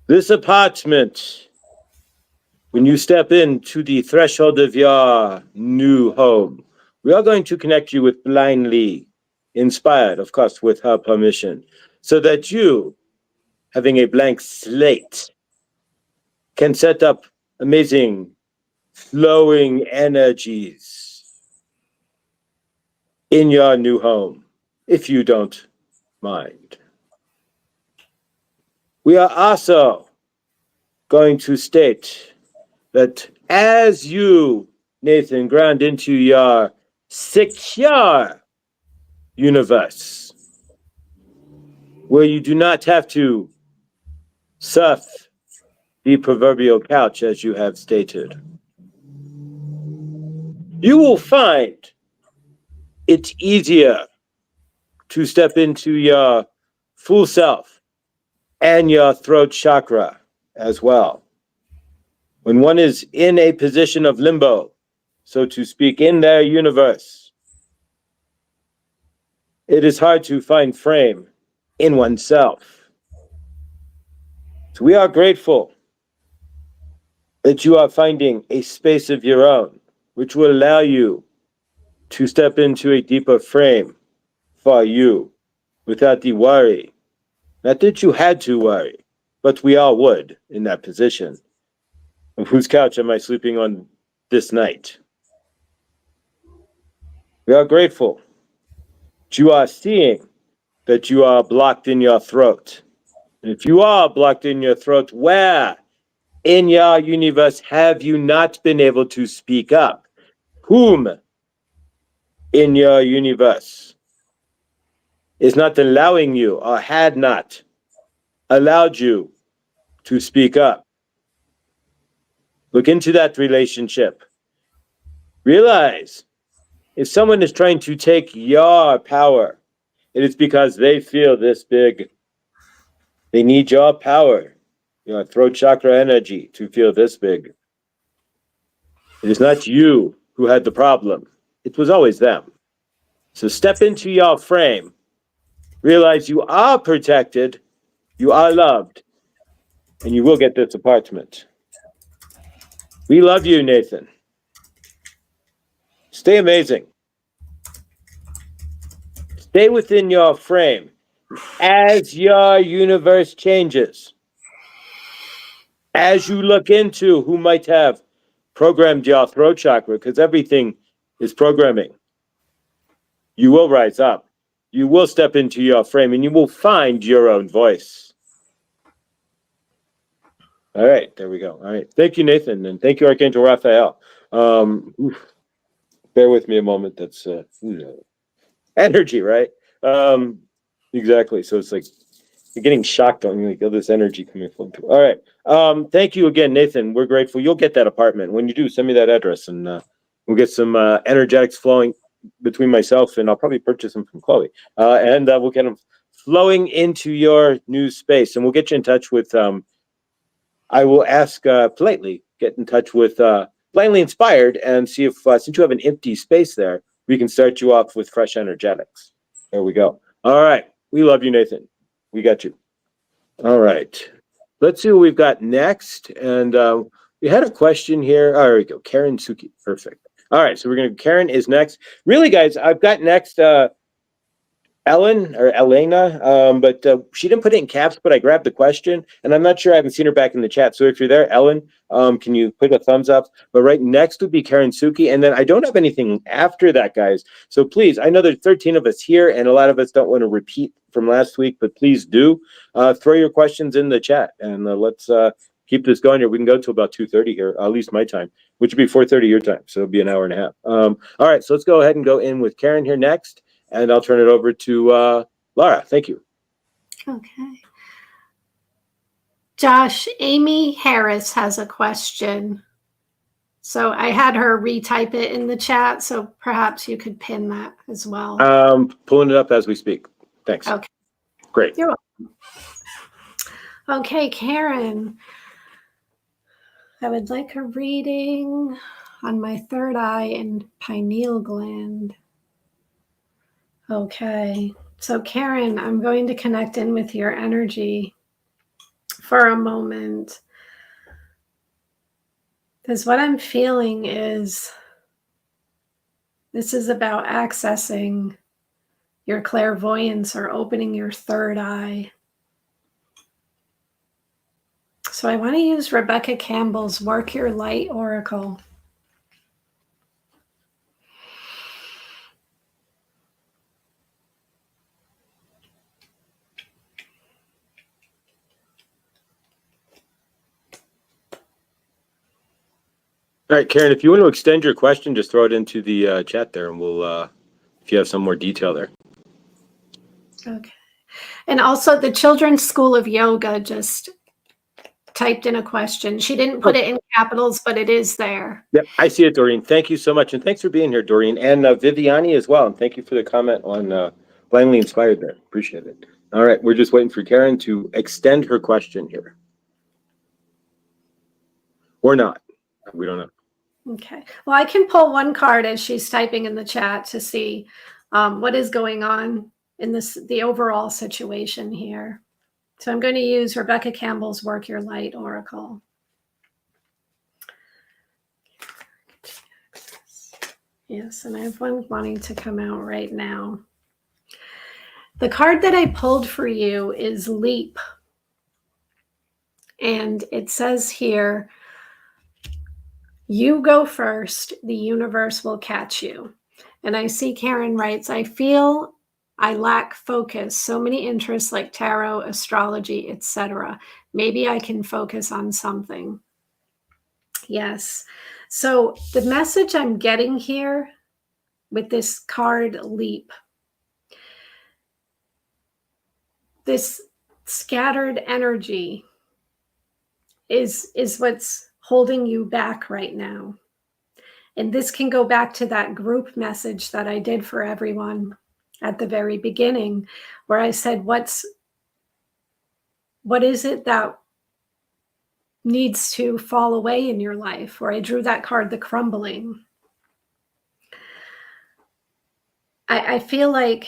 This apartment, when you step into the threshold of your new home, we are going to connect you with Blind Lee, inspired, of course, with her permission, so that you, having a blank slate, can set up amazing flowing energies in your new home, if you don't mind. We are also going to state that as you, Nathan, ground into your secure universe, where you do not have to surf the proverbial couch, as you have stated, you will find it easier to step into your full self and your throat chakra as well. When one is in a position of limbo, so to speak, in their universe, it is hard to find frame in oneself. So we are grateful that you are finding a space of your own, which will allow you to step into a deeper frame for you without the worry. Not that you had to worry, but we all would in that position. Of whose couch am I sleeping on this night? We are grateful that you are seeing that you are blocked in your throat. And if you are blocked in your throat, where in your universe have you not been able to speak up? Whom in your universe is not allowing you or had not allowed you to speak up? Look into that relationship. Realize if someone is trying to take your power, it is because they feel this big. They need your power, your throat chakra energy, to feel this big. It is not you who had the problem. It was always them. So step into your frame. Realize you are protected, you are loved, and you will get this apartment. We love you, Nathan. Stay amazing. Stay within your frame. As your universe changes, as you look into who might have programmed your throat chakra, because everything is programming. You will rise up. You will step into your frame and you will find your own voice. All right, there we go. All right. Thank you, Nathan. And thank you, Archangel Raphael. Bear with me a moment. That's energy, right? Exactly. So it's like you're getting shocked on like all this energy coming from. All right. Thank you again, Nathan. We're grateful. You'll get that apartment. When you do, send me that address and we'll get some energetics flowing between myself and I'll probably purchase them from Chloe. And we'll get them flowing into your new space. And we'll get you in touch with I will ask politely, get in touch with Blindly Inspired and see if since you have an empty space there, we can start you off with fresh energetics. There we go. All right. We love you, Nathan. We got you. All right. Let's see what we've got next. And we had a question here. Oh, there we go. Karen Suki. Perfect. All right. So Karen is next. Really, guys, I've got next Ellen or Elena, but she didn't put it in caps, but I grabbed the question and I'm not sure I haven't seen her back in the chat. So if you're there, Ellen, can you put a thumbs up? But right next would be Karen Suki. And then I don't have anything after that, guys. So please, I know there's 13 of us here and a lot of us don't want to repeat from last week, but please do throw your questions in the chat and let's keep this going here. We can go to about 2:30 here, at least my time, which would be 4:30 your time. So it'll be an hour and a half. All right, so let's go ahead and go in with Karen here next. And I'll turn it over to Laura. Thank you. Okay. Josh, Amy Harris has a question. So I had her retype it in the chat, so perhaps you could pin that as well. Pulling it up as we speak. Thanks. Okay. Great. You're welcome. Okay, Karen. I would like a reading on my third eye and pineal gland. Okay, so Karen, I'm going to connect in with your energy for a moment. Because what I'm feeling is this is about accessing your clairvoyance or opening your third eye. So I want to use Rebecca Campbell's Work Your Light Oracle. All right, Karen, if you want to extend your question, just throw it into the chat there and we'll, if you have some more detail there. Okay. And also the Children's School of Yoga just typed in a question. She didn't put it in capitals, but it is there. Yep, I see it, Doreen. Thank you so much. And thanks for being here, Doreen. And Viviani as well. And thank you for the comment on Blindly Inspired there. Appreciate it. All right, we're just waiting for Karen to extend her question here. Or not. We don't know. Okay. Well, I can pull one card as she's typing in the chat to see what is going on in the overall situation here. So I'm going to use Rebecca Campbell's Work Your Light Oracle. Yes, and I have one wanting to come out right now. The card that I pulled for you is Leap. And it says here, you go first, the universe will catch you. And I see Karen writes, I feel I lack focus, so many interests like tarot, astrology, etc. Maybe I can focus on something. Yes. So the message I'm getting here with this card Leap, this scattered energy is what's holding you back right now. And this can go back to that group message that I did for everyone at the very beginning, where I said, what is it that needs to fall away in your life? Or I drew that card, the crumbling. I feel like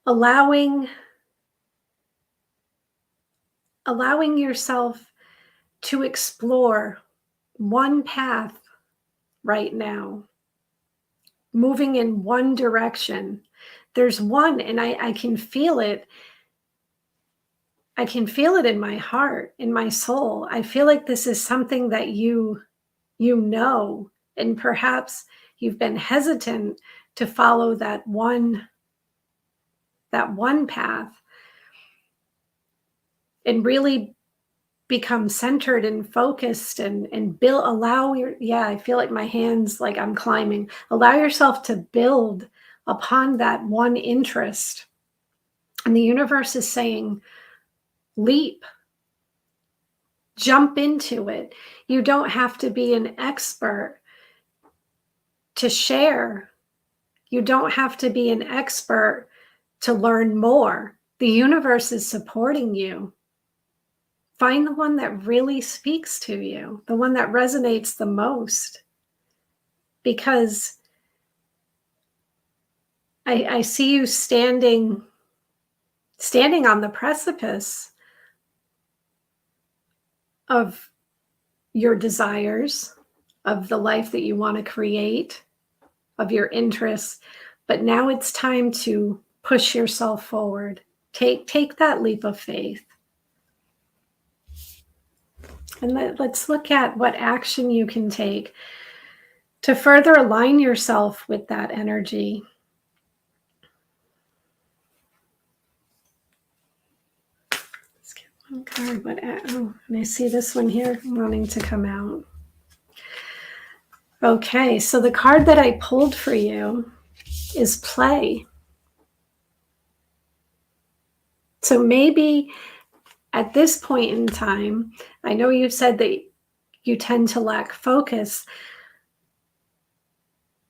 allowing yourself to explore one path right now, moving in one direction. There's one, and I can feel it. I can feel it in my heart, in my soul. I feel like this is something that you know, and perhaps you've been hesitant to follow that one path and really become centered and focused and build allow your yeah, I feel like my hands like I'm climbing. Allow yourself to build upon that one interest. And the universe is saying, leap, jump into it. You don't have to be an expert to share. You don't have to be an expert to learn more. The universe is supporting you. Find the one that really speaks to you, the one that resonates the most. Because I see you standing on the precipice of your desires, of the life that you want to create, of your interests. But now it's time to push yourself forward. Take that leap of faith. And let's look at what action you can take to further align yourself with that energy. Let's get one card. And I see this one here wanting to come out. Okay, so the card that I pulled for you is play. So maybe at this point in time, I know you said that you tend to lack focus,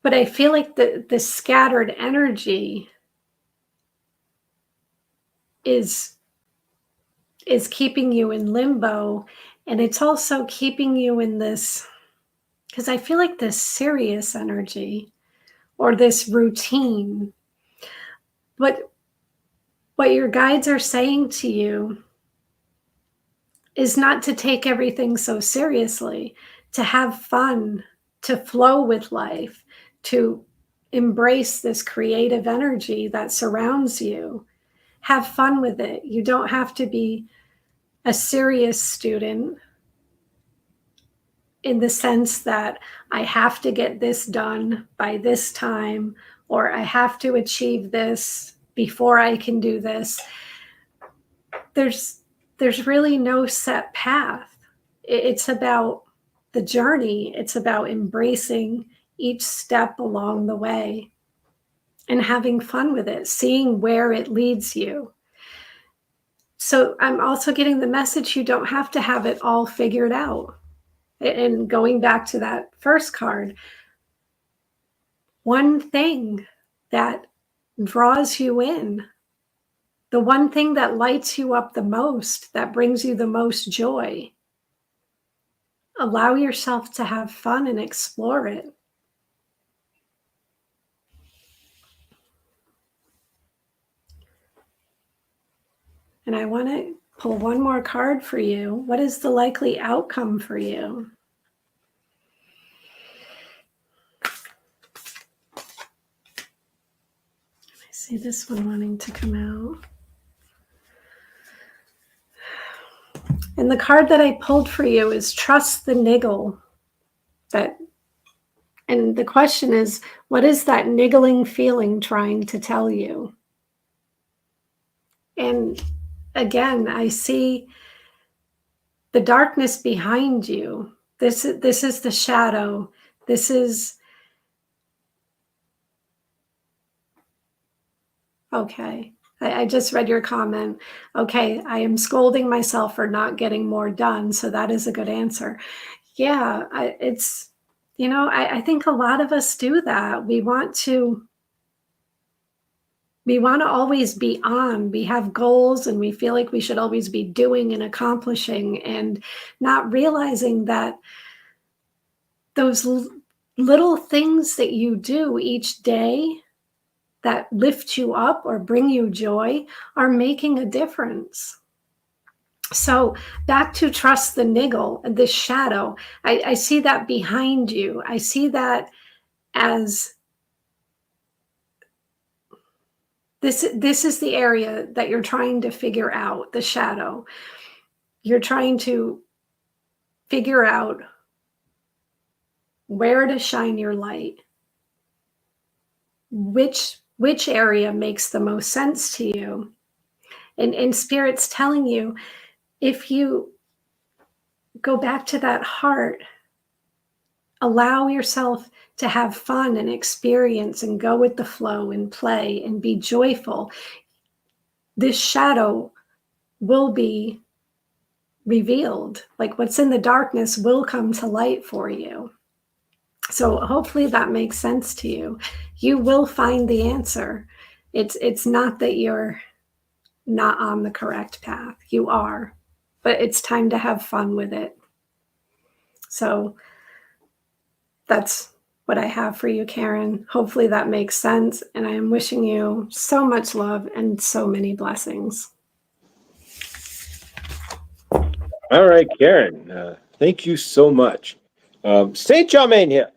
but I feel like the scattered energy is keeping you in limbo, and it's also keeping you in this, because I feel like this serious energy or this routine. But what your guides are saying to you is not to take everything so seriously, to have fun, to flow with life, to embrace this creative energy that surrounds you. Have fun with it. You don't have to be a serious student in the sense that I have to get this done by this time, or I have to achieve this before I can do this. There's really no set path. It's about the journey. It's about embracing each step along the way and having fun with it, seeing where it leads you. So I'm also getting the message you don't have to have it all figured out. And going back to that first card, one thing that draws you in, the one thing that lights you up the most, that brings you the most joy, allow yourself to have fun and explore it. And I want to pull one more card for you. What is the likely outcome for you? I see this one wanting to come out. And the card that I pulled for you is Trust the Niggle. And the question is, what is that niggling feeling trying to tell you? And again, I see the darkness behind you. This is the shadow. This is okay. I just read your comment. Okay, I am scolding myself for not getting more done. So that is a good answer. Yeah, I think a lot of us do that. We want to always be on. We have goals and we feel like we should always be doing and accomplishing, and not realizing that those little things that you do each day that lift you up or bring you joy are making a difference. So back to trust the niggle, the shadow. I see that behind you. I see that as This is the area that you're trying to figure out, the shadow. You're trying to figure out where to shine your light. Which area makes the most sense to you? And Spirit's telling you, if you go back to that heart, allow yourself to have fun and experience and go with the flow and play and be joyful, this shadow will be revealed. Like what's in the darkness will come to light for you. So hopefully that makes sense to you. You will find the answer. It's not that you're not on the correct path. You are, but it's time to have fun with it. So that's what I have for you, Karen. Hopefully that makes sense. And I am wishing you so much love and so many blessings. All right, Karen, thank you so much. Saint Germain here.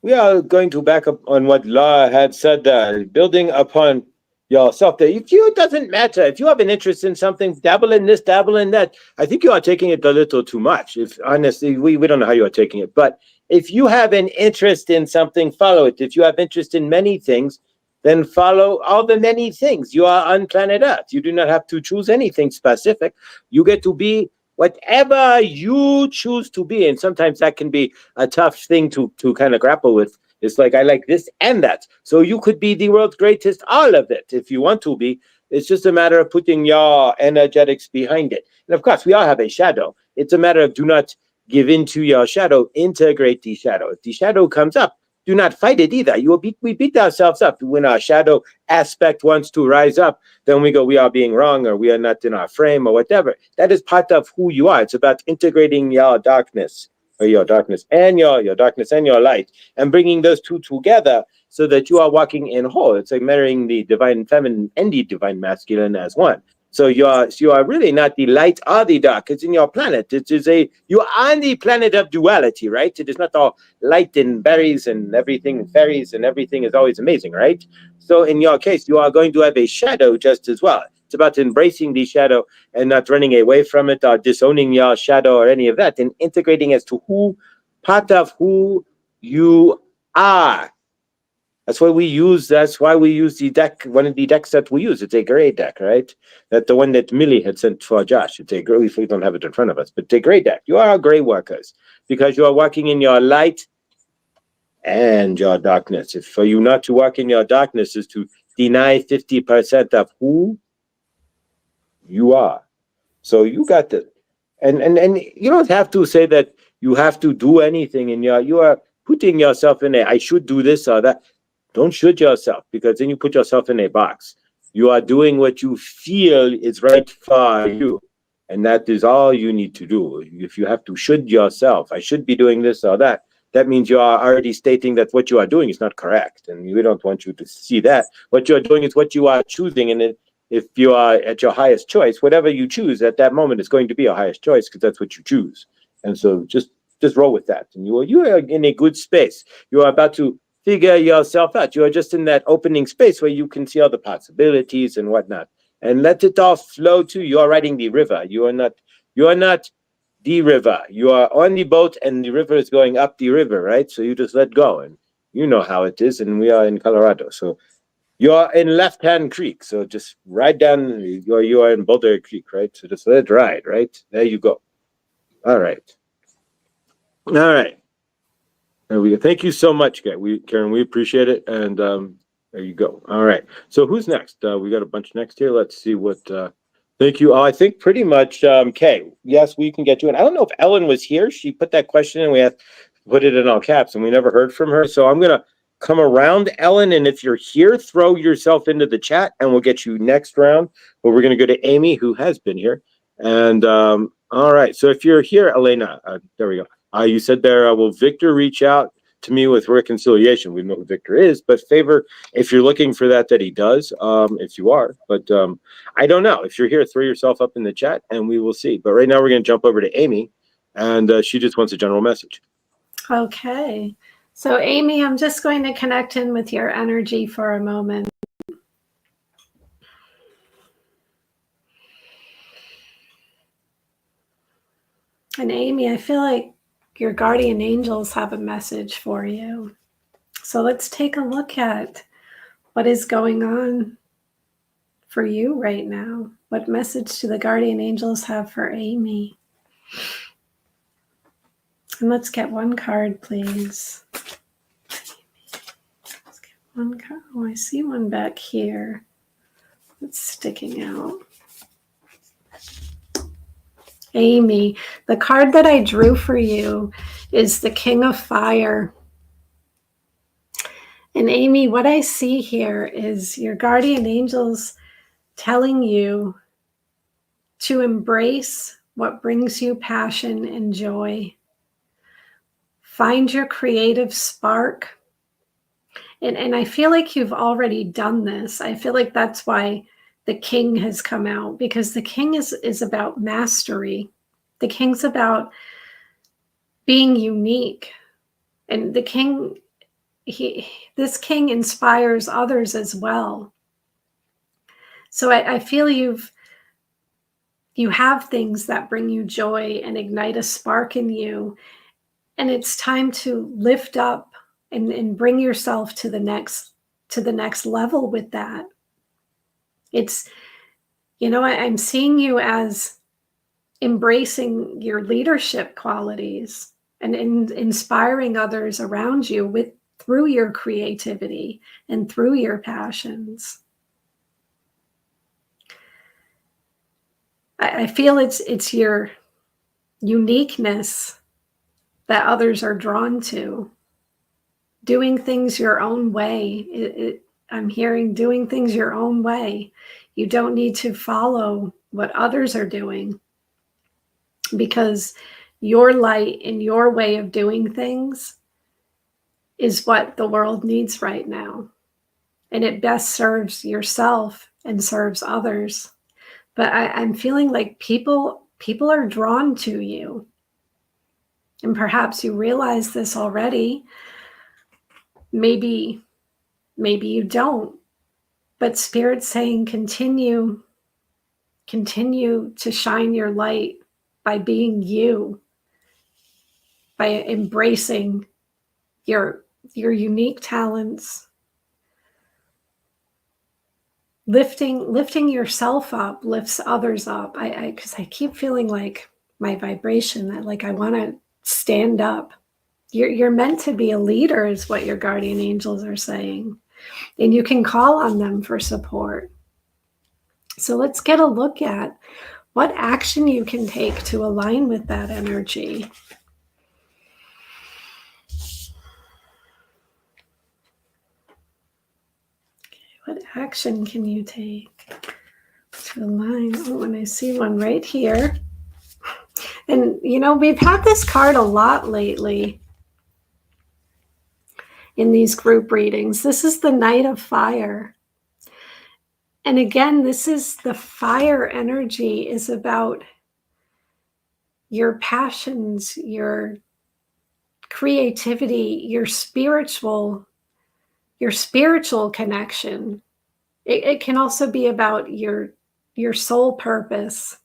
We are going to back up on what Laura had said, building upon yourself. That if you, it doesn't matter. If you have an interest in something, dabble in this, dabble in that. I think you are taking it a little too much. If honestly, we don't know how you are taking it. But if you have an interest in something, follow it. If you have interest in many things, then follow all the many things. You are on planet Earth. You do not have to choose anything specific. You get to be whatever you choose to be. And sometimes that can be a tough thing to kind of grapple with. It's like, I like this and that. So you could be the world's greatest, all of it, if you want to be. It's just a matter of putting your energetics behind it. And of course, we all have a shadow. It's a matter of do not give in to your shadow, integrate the shadow. If the shadow comes up, do not fight it either. We beat ourselves up when our shadow aspect wants to rise up. Then we go, we are being wrong, or we are not in our frame, or whatever. That is part of who you are. It's about integrating your darkness, or your darkness and your darkness and your light, and bringing those two together so that you are walking in whole. It's like marrying the divine feminine and the divine masculine as one. So you are really not the light or the dark. It's in your planet. You are on the planet of duality, right? It is not all light and berries and everything, fairies and everything is always amazing, right? So in your case, you are going to have a shadow just as well. It's about embracing the shadow and not running away from it or disowning your shadow or any of that, and integrating as to part of who you are. That's why we use the deck, one of the decks that we use. It's a gray deck, right? That the one that Millie had sent for Josh. It's a gray, we don't have it in front of us, but it's a gray deck. You are gray workers because you are walking in your light and your darkness. If for you not to walk in your darkness is to deny 50% of who you are. So you got the, and you don't have to say that you have to do anything in you are putting yourself in I should do this or that. Don't shoot yourself, because then you put yourself in a box. You are doing what you feel is right for you. And that is all you need to do. If you have to should yourself, I should be doing this or that, that means you are already stating that what you are doing is not correct. And we don't want you to see that. What you're doing is what you are choosing. And if you are at your highest choice, whatever you choose at that moment is going to be your highest choice, because that's what you choose. And so just roll with that. And you are in a good space. You are about to figure yourself out. You are just in that opening space where you can see all the possibilities and whatnot, and let it all flow to you. You are riding the river. You are not the river. You are on the boat and the river is going up the river, right? So you just let go, and you know how it is. And we are in Colorado. So you are in Left Hand Creek. So just ride down. You are in Boulder Creek, right? So just let it ride, right? There you go. All right. All right. There we go. Thank you so much, Karen. We appreciate it. And there you go. All right. So who's next? We got a bunch next here. Let's see what. Thank you. I think pretty much. Kay. Yes, we can get you in. I don't know if Ellen was here. She put that question in. We have to put it in all caps, and we never heard from her. So I'm gonna come around, Ellen. And if you're here, throw yourself into the chat, and we'll get you next round. But we're gonna go to Amy, who has been here. And all right. So if you're here, Elena, there we go. You said there, will Victor reach out to me with reconciliation? We know who Victor is, but favor, if you're looking for that he does, if you are. But I don't know. If you're here, throw yourself up in the chat and we will see. But right now we're going to jump over to Amy, and she just wants a general message. Okay. So Amy, I'm just going to connect in with your energy for a moment. And Amy, I feel like your guardian angels have a message for you. So let's take a look at what is going on for you right now. What message do the guardian angels have for Amy? And let's get one card, please. Let's get one card. Oh, I see one back here. It's sticking out. Amy, the card that I drew for you is the King of Fire. And Amy, what I see here is your guardian angels telling you to embrace what brings you passion and joy. Find your creative spark. And I feel like you've already done this. I feel like that's why the king has come out, because the king is about mastery. The king's about being unique. And the king, this king inspires others as well. So I feel you have things that bring you joy and ignite a spark in you. And it's time to lift up and bring yourself to the next level with that. It's, I'm seeing you as embracing your leadership qualities and inspiring others around you through your creativity and through your passions. I feel it's your uniqueness that others are drawn to. Doing things your own way. I'm hearing doing things your own way. You don't need to follow what others are doing, because your light and your way of doing things is what the world needs right now. And it best serves yourself and serves others. But I'm feeling like people are drawn to you. And perhaps you realize this already. Maybe you don't. But Spirit's saying continue to shine your light by being you, by embracing your unique talents. Lifting yourself up lifts others up. Because I keep feeling like my vibration, that like I want to stand up. You're meant to be a leader, is what your guardian angels are saying. And you can call on them for support. So let's get a look at what action you can take to align with that energy. What action can you take to align? Oh, and I see one right here. And, we've had this card a lot lately in these group readings. This is the Knight of Fire. And again, this is the fire energy is about your passions, your creativity, your spiritual connection. It can also be about your soul purpose.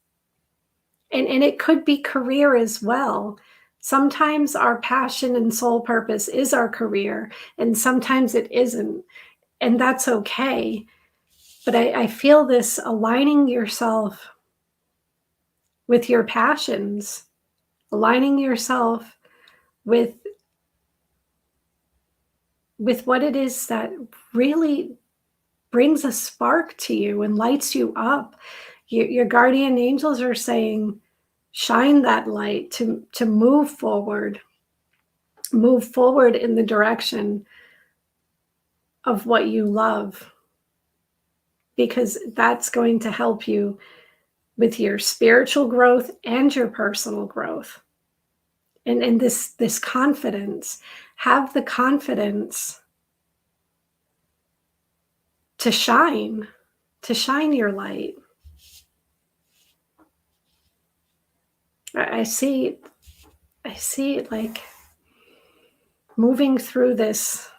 And it could be career as well. Sometimes our passion and soul purpose is our career, and sometimes it isn't. And that's okay. But I feel this aligning yourself with your passions, aligning yourself with what it is that really brings a spark to you and lights you up. Your guardian angels are saying, shine that light to move forward in the direction of what you love, because that's going to help you with your spiritual growth and your personal growth. And this confidence, have the confidence to shine your light. I see it like moving through this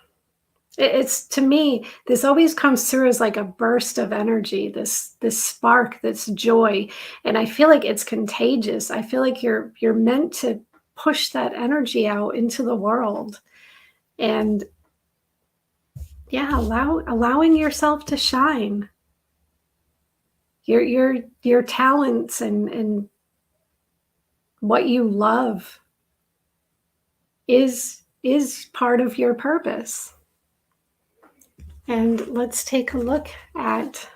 It's, to me, this always comes through as like a burst of energy, this spark, this joy, and I feel like it's contagious. I feel like you're meant to push that energy out into the world, and yeah, allowing yourself to shine. Your talents and what you love is part of your purpose. And let's take a look at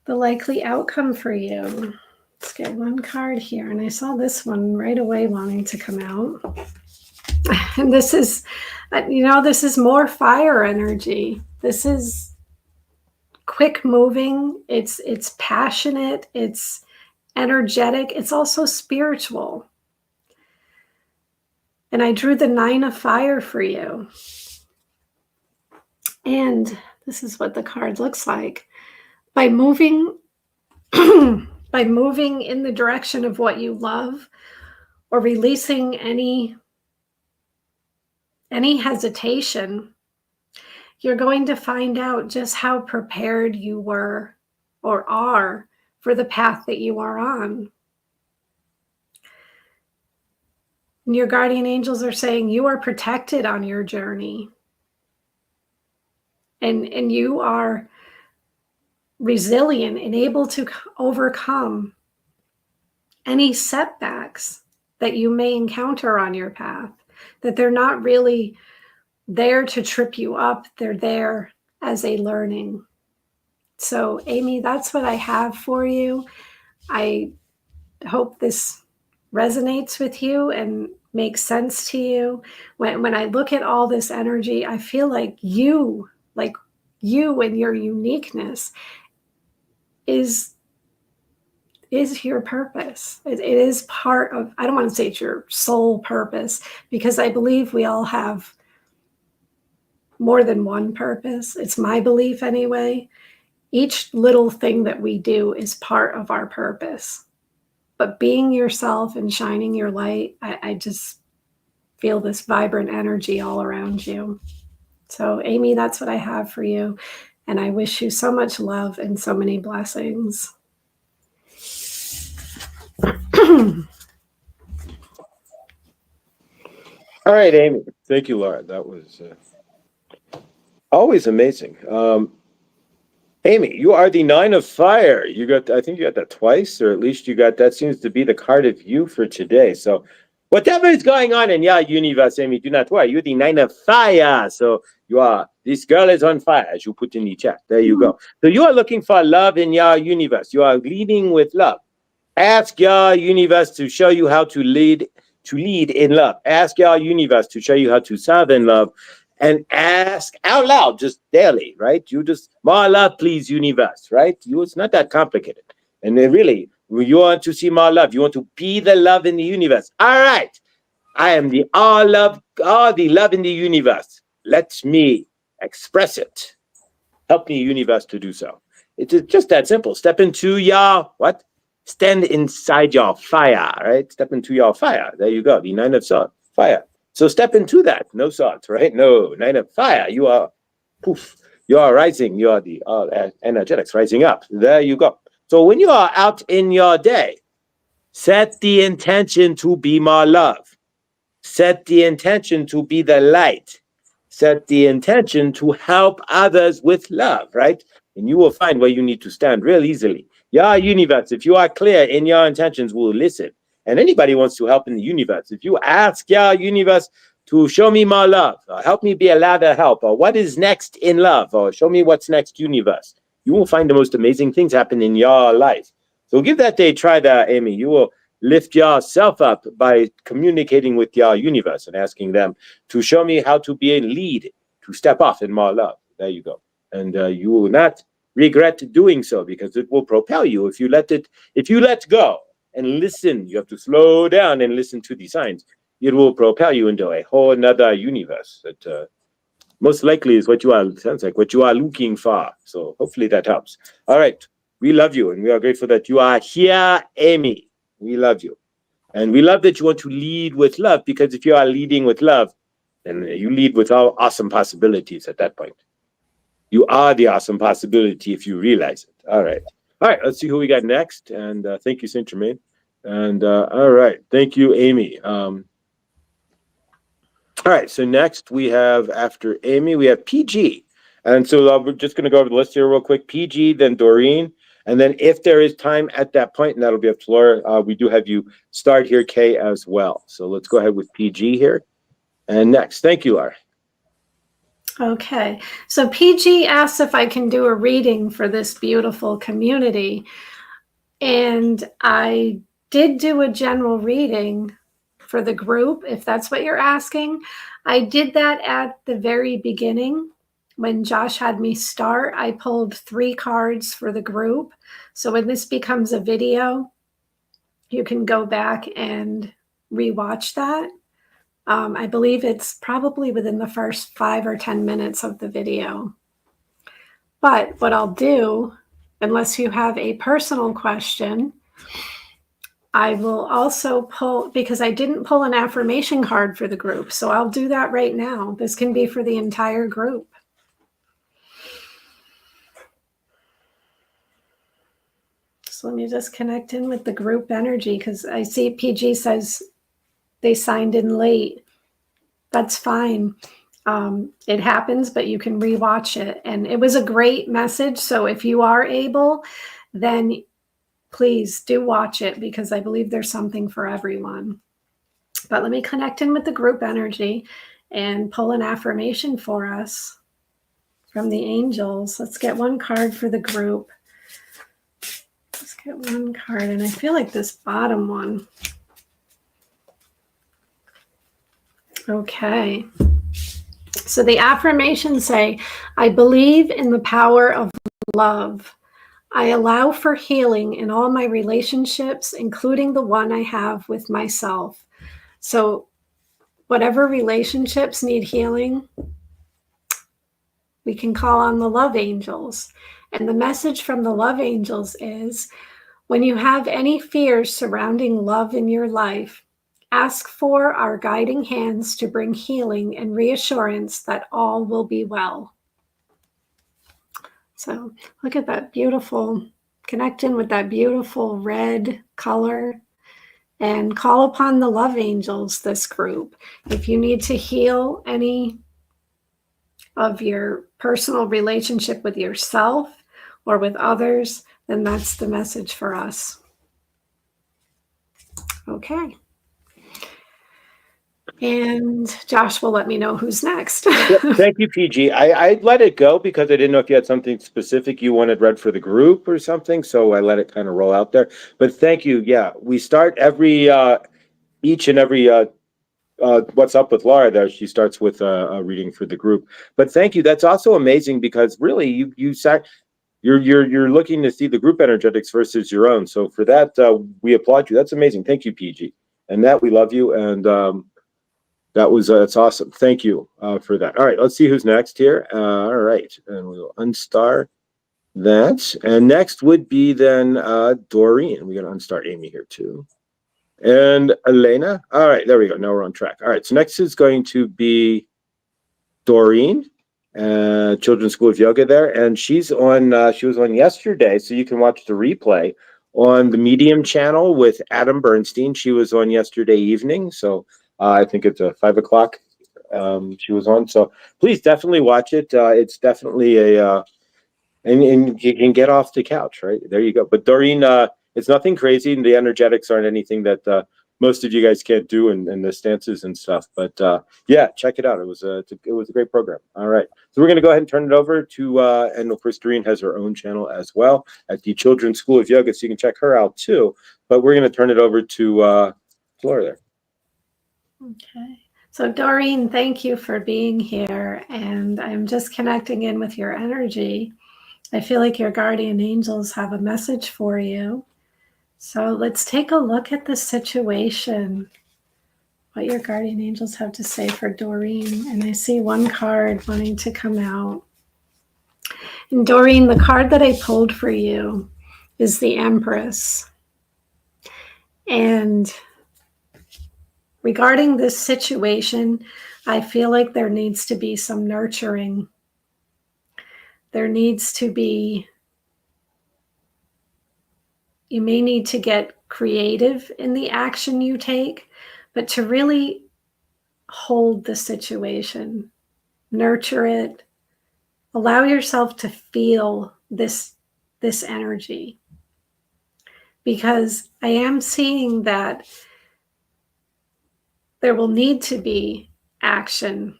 the likely outcome for you. Let's get one card here. And I saw this one right away wanting to come out. And this is, this is more fire energy. This is quick moving. It's passionate. It's energetic. It's also spiritual. And I drew the 9 of fire for you. And this is what the card looks like. By moving by moving in the direction of what you love, or releasing any hesitation, you're going to find out just how prepared you were or are for the path that you are on. And your guardian angels are saying you are protected on your journey. And you are resilient and able to overcome any setbacks that you may encounter on your path, that they're not really there to trip you up. They're there as a learning. So, Amy, that's what I have for you. I hope this resonates with you and makes sense to you. When I look at all this energy, I feel like you and your uniqueness is your purpose. It is part of, I don't want to say it's your sole purpose, because I believe we all have more than one purpose. It's my belief anyway. Each little thing that we do is part of our purpose. But being yourself and shining your light, I just feel this vibrant energy all around you. So, Amy, that's what I have for you. And I wish you so much love and so many blessings. All right, Amy. Thank you, Laura. That was always amazing. Amy, you are the 9 of fire. I think you got that twice, or at least you got, that seems to be the card of you for today. So whatever is going on in your universe, Amy, do not worry. You're the 9 of fire. So this girl is on fire, as you put in the chat. There you go. So you are looking for love in your universe. You are leading with love. Ask your universe to show you how to lead in love. Ask your universe to show you how to serve in love. And ask out loud, just daily, right? You just, more love, please, universe, right? It's not that complicated. And then really, you want to see more love. You want to be the love in the universe. All right. I am the all the love in the universe. Let me express it. Help me, universe, to do so. It's just that simple. Step into your, stand inside your fire, right? Step into your fire. There you go. The 9 of swords, fire. So step into that. No swords, right? No, 9 of fire. You are, poof. You are rising. You are the energetics rising up. There you go. So when you are out in your day, set the intention to be more love. Set the intention to be the light. Set the intention to help others with love, right? And you will find where you need to stand real easily. Your universe, if you are clear in your intentions, will listen. And anybody wants to help in the universe, if you ask your universe to show me more love, or help me be allowed to help, or what is next in love, or show me what's next, universe, you will find the most amazing things happen in your life. So give that day a try there, Amy. You will lift yourself up by communicating with your universe and asking them to show me how to be a lead, to step off in more love. There you go. And you will not regret doing so, because it will propel you if you let go and listen. You have to slow down and listen to the signs. It will propel you into a whole nother universe that most likely is what you are looking for. So hopefully that helps. All right. We love you, and we are grateful that you are here, Amy. We love you. And we love that you want to lead with love, because if you are leading with love, And you lead with all awesome possibilities at that point. You are the awesome possibility if you realize it. All right. All right. Let's see who we got next. And thank you, Saint Germain. And all right. Thank you, Amy. All right. So next we have, after Amy, we have PG. And so we're just going to go over the list here real quick. PG, then Doreen. And then if there is time at that point, and that'll be up to Laura, we do have you start here, Kay, as well. So let's go ahead with PG here. And next. Thank you, Laura. Okay, so PG asks if I can do a reading for this beautiful community. And I did do a general reading for the group, if that's what you're asking. I did that at the very beginning. When Josh had me start, I pulled 3 cards for the group. So when this becomes a video, you can go back and rewatch that. I believe it's probably within the first 5 or 10 minutes of the video. But what I'll do, unless you have a personal question, I will also pull, because I didn't pull an affirmation card for the group, so I'll do that right now. This can be for the entire group. So let me just connect in with the group energy, because I see PG says they signed in late. That's fine. It happens, but you can rewatch it. And it was a great message. So if you are able, then please do watch it, because I believe there's something for everyone. But let me connect in with the group energy and pull an affirmation for us from the angels. Let's get one card for the group. Let's get one card. And I feel like this bottom one. Okay. So the affirmations say, I believe in the power of love. I allow for healing in all my relationships, including the one I have with myself. So whatever relationships need healing, we can call on the love angels. And the message from the love angels is, when you have any fears surrounding love in your life, ask for our guiding hands to bring healing and reassurance that all will be well. So look at that beautiful, connect in with that beautiful red color, and call upon the love angels, this group. If you need to heal any of your personal relationship with yourself or with others, then that's the message for us. Okay. And Josh will let me know who's next. Yep, thank you, PG. I let it go because I didn't know if you had something specific you wanted read for the group or something, so I let it kind of roll out there. But thank you. Yeah, we start each and every What's Up with Laura there. She starts with a reading for the group. But thank you. That's also amazing, because really you're looking to see the group energetics versus your own. So for that, we applaud you. That's amazing. Thank you, PG. And that, we love you. And that's awesome. Thank you for that. All right, let's see who's next here. All right, and we'll unstar that. And next would be then Doreen. We're going to unstar Amy here too. And Elena. All right, there we go. Now we're on track. All right, so next is going to be Doreen, Children's School of Yoga there. And she was on yesterday, so you can watch the replay on the Medium channel with Adam Bernstein. She was on yesterday evening, so I think it's 5 o'clock she was on. So please definitely watch it. It's definitely and you can get off the couch, right? There you go. But Doreen, it's nothing crazy. The energetics aren't anything that most of you guys can't do, and the stances and stuff. But yeah, check it out. It was a great program. All right. So we're going to go ahead and turn it over to, and of course, Doreen has her own channel as well at the Children's School of Yoga, so you can check her out too. But we're going to turn it over to Laura there. Okay. So Doreen, thank you for being here. And I'm just connecting in with your energy. I feel like your guardian angels have a message for you. So let's take a look at the situation, what your guardian angels have to say for Doreen. And I see one card wanting to come out. And Doreen, the card that I pulled for you is the Empress. And regarding this situation, I feel like there needs to be some nurturing. There needs to be, you may need to get creative in the action you take, but to really hold the situation, nurture it, allow yourself to feel this energy. Because I am seeing that there will need to be action.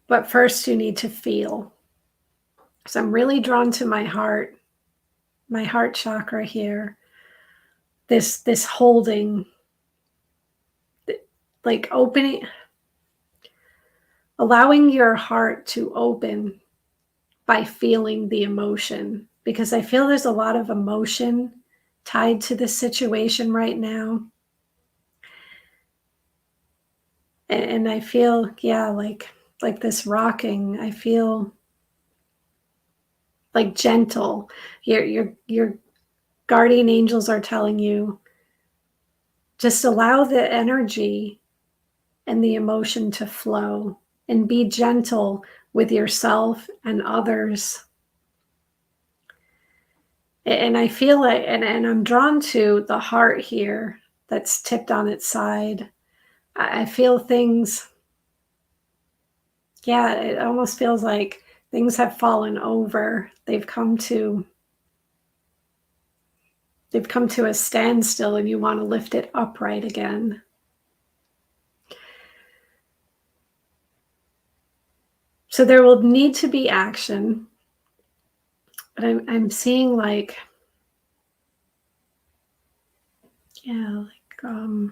But first you need to feel. So I'm really drawn to my heart chakra here. This holding, like opening, allowing your heart to open by feeling the emotion, because I feel there's a lot of emotion tied to this situation right now. And I feel, yeah, like this rocking, I feel like gentle. Your guardian angels are telling you, just allow the energy and the emotion to flow and be gentle with yourself and others. And I feel like, and I'm drawn to the heart here that's tipped on its side. I feel things, yeah, it almost feels like things have fallen over. They've come to a standstill and you want to lift it upright again. So there will need to be action, but I'm seeing like, yeah, like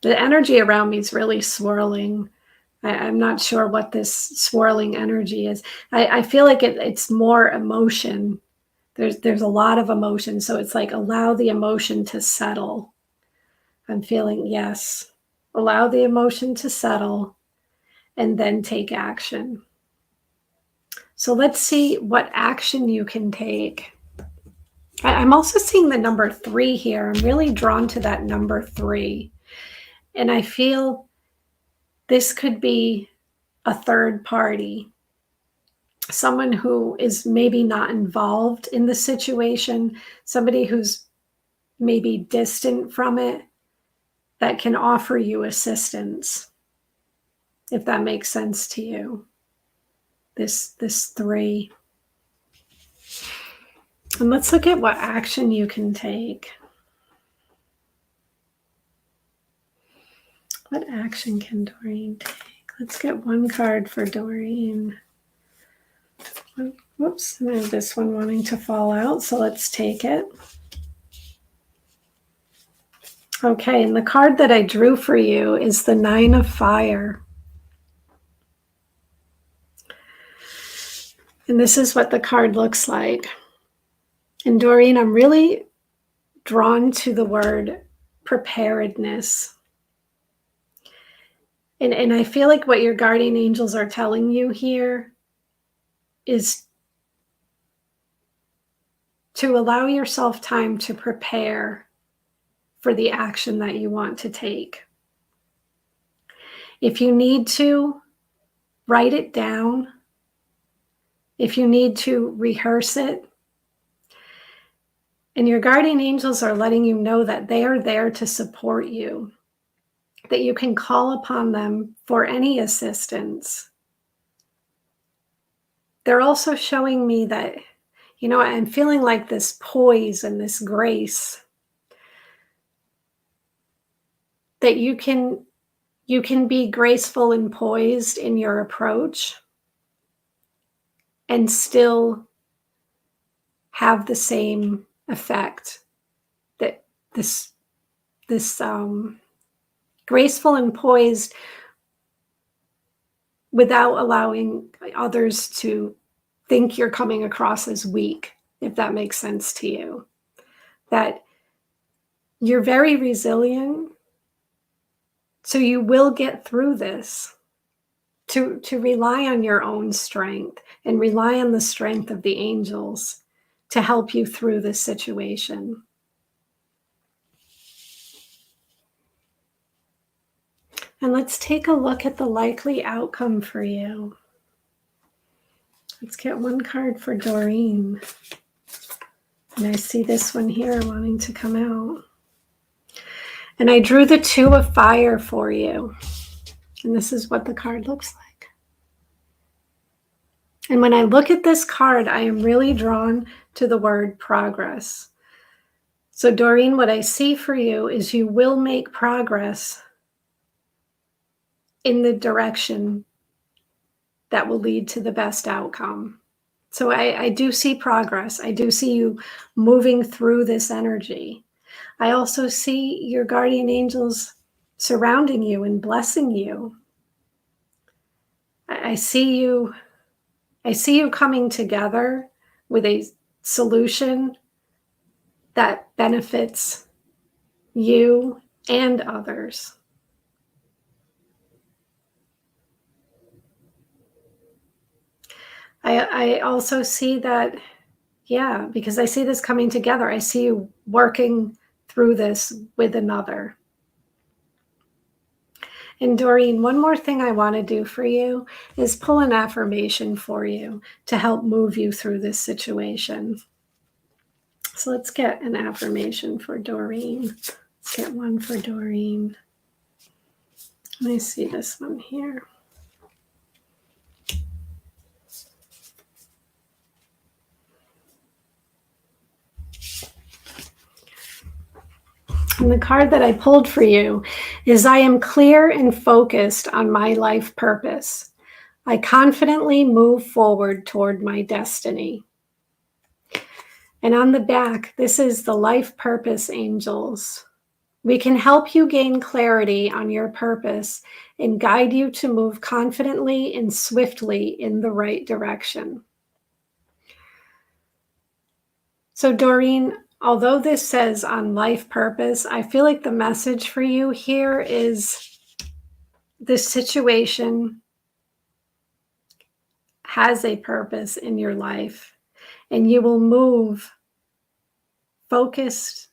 the energy around me is really swirling. I'm not sure what this swirling energy is. I feel like it's more emotion. There's a lot of emotion, so it's like allow the emotion to settle. I'm feeling, yes, allow the emotion to settle and then take action. So let's see what action you can take. I'm also seeing the number 3 here. I'm really drawn to that number 3. And I feel this could be a third party, someone who is maybe not involved in the situation, somebody who's maybe distant from it, that can offer you assistance, if that makes sense to you. This 3. And let's look at what action you can take. What action can Doreen take? Let's get one card for Doreen. Whoops, I have this one wanting to fall out, so let's take it. Okay, and the card that I drew for you is the 9 of Fire. And this is what the card looks like. And Doreen, I'm really drawn to the word preparedness. And I feel like what your guardian angels are telling you here is to allow yourself time to prepare for the action that you want to take. If you need to, write it down. If you need to, rehearse it. And your guardian angels are letting you know that they are there to support you, that you can call upon them for any assistance. They're also showing me that, you know, I'm feeling like this poise and this grace, that you can be graceful and poised in your approach and still have the same effect. That this graceful and poised without allowing others to think you're coming across as weak, if that makes sense to you. That you're very resilient, so you will get through this. To rely on your own strength and rely on the strength of the angels to help you through this situation. And let's take a look at the likely outcome for you. Let's get one card for Doreen. And I see this one here wanting to come out. And I drew the Two of Fire for you. And this is what the card looks like. And when I look at this card, I am really drawn to the word progress. So Doreen, what I see for you is you will make progress in the direction that will lead to the best outcome. So I do see progress. I do see you moving through this energy. I also see your guardian angels surrounding you and blessing you. I see you coming together with a solution that benefits you and others. I also see that, because I see this coming together. I see you working through this with another. And Doreen, one more thing I want to do for you is pull an affirmation for you to help move you through this situation. So let's get an affirmation for Doreen. Let's get one for Doreen. Let me see this one here. And the card that I pulled for you is I am clear and focused on my life purpose. I confidently move forward toward my destiny. And on the back, this is the life purpose angels. We can help you gain clarity on your purpose and guide you to move confidently and swiftly in the right direction. So Doreen, although this says on life purpose, I feel like the message for you here is this situation has a purpose in your life, and you will move focused,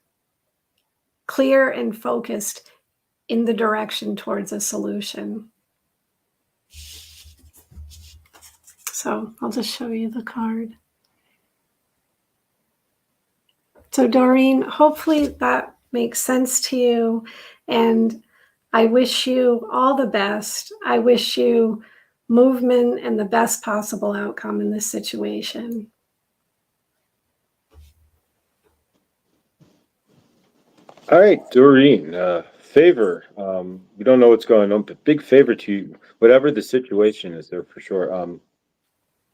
clear and focused in the direction towards a solution. So I'll just show you the card. So Doreen, hopefully that makes sense to you, and I wish you all the best. I wish you movement and the best possible outcome in this situation. All right, Doreen, favor. We don't know what's going on, but big favor to you. Whatever the situation is there for sure.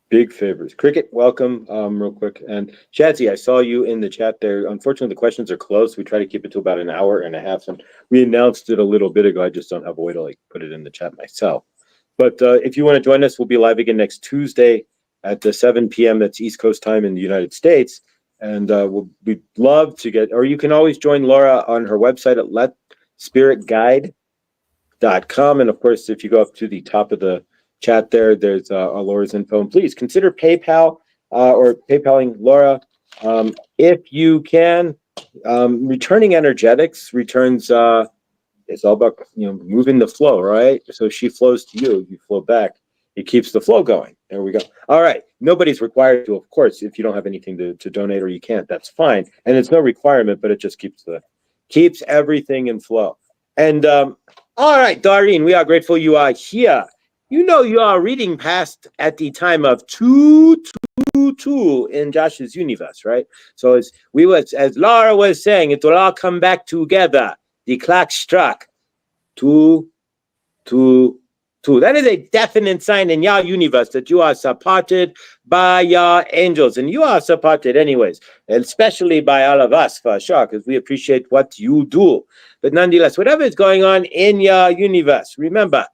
Big favors. Cricket, welcome, real quick. And Shadzi, I saw you in the chat there. Unfortunately, the questions are closed. We try to keep it to about an hour and a half. And we announced it a little bit ago. I just don't have a way to put it in the chat myself. But if you want to join us, we'll be live again next Tuesday at 7 p.m. That's East Coast time in the United States. And we'd love to get, or you can always join Laura on her website at letspiritguide.com. And of course, if you go up to the top of the chat there's Laura's info. And please consider PayPal or PayPaling Laura. If you can, returning energetics returns, it's all about, moving the flow, right? So she flows to you, you flow back. It keeps the flow going. There we go. All right. Nobody's required to, of course, if you don't have anything to donate or you can't, that's fine. And it's no requirement, but it just keeps everything in flow. And all right, Doreen, we are grateful you are here. You are reading past at the time of 222 in Josh's universe, right? So as Laura was saying, it will all come back together. The clock struck 222. That is a definite sign in your universe that you are supported by your angels, and you are supported anyways, especially by all of us for sure, because we appreciate what you do. But nonetheless, whatever is going on in your universe, remember,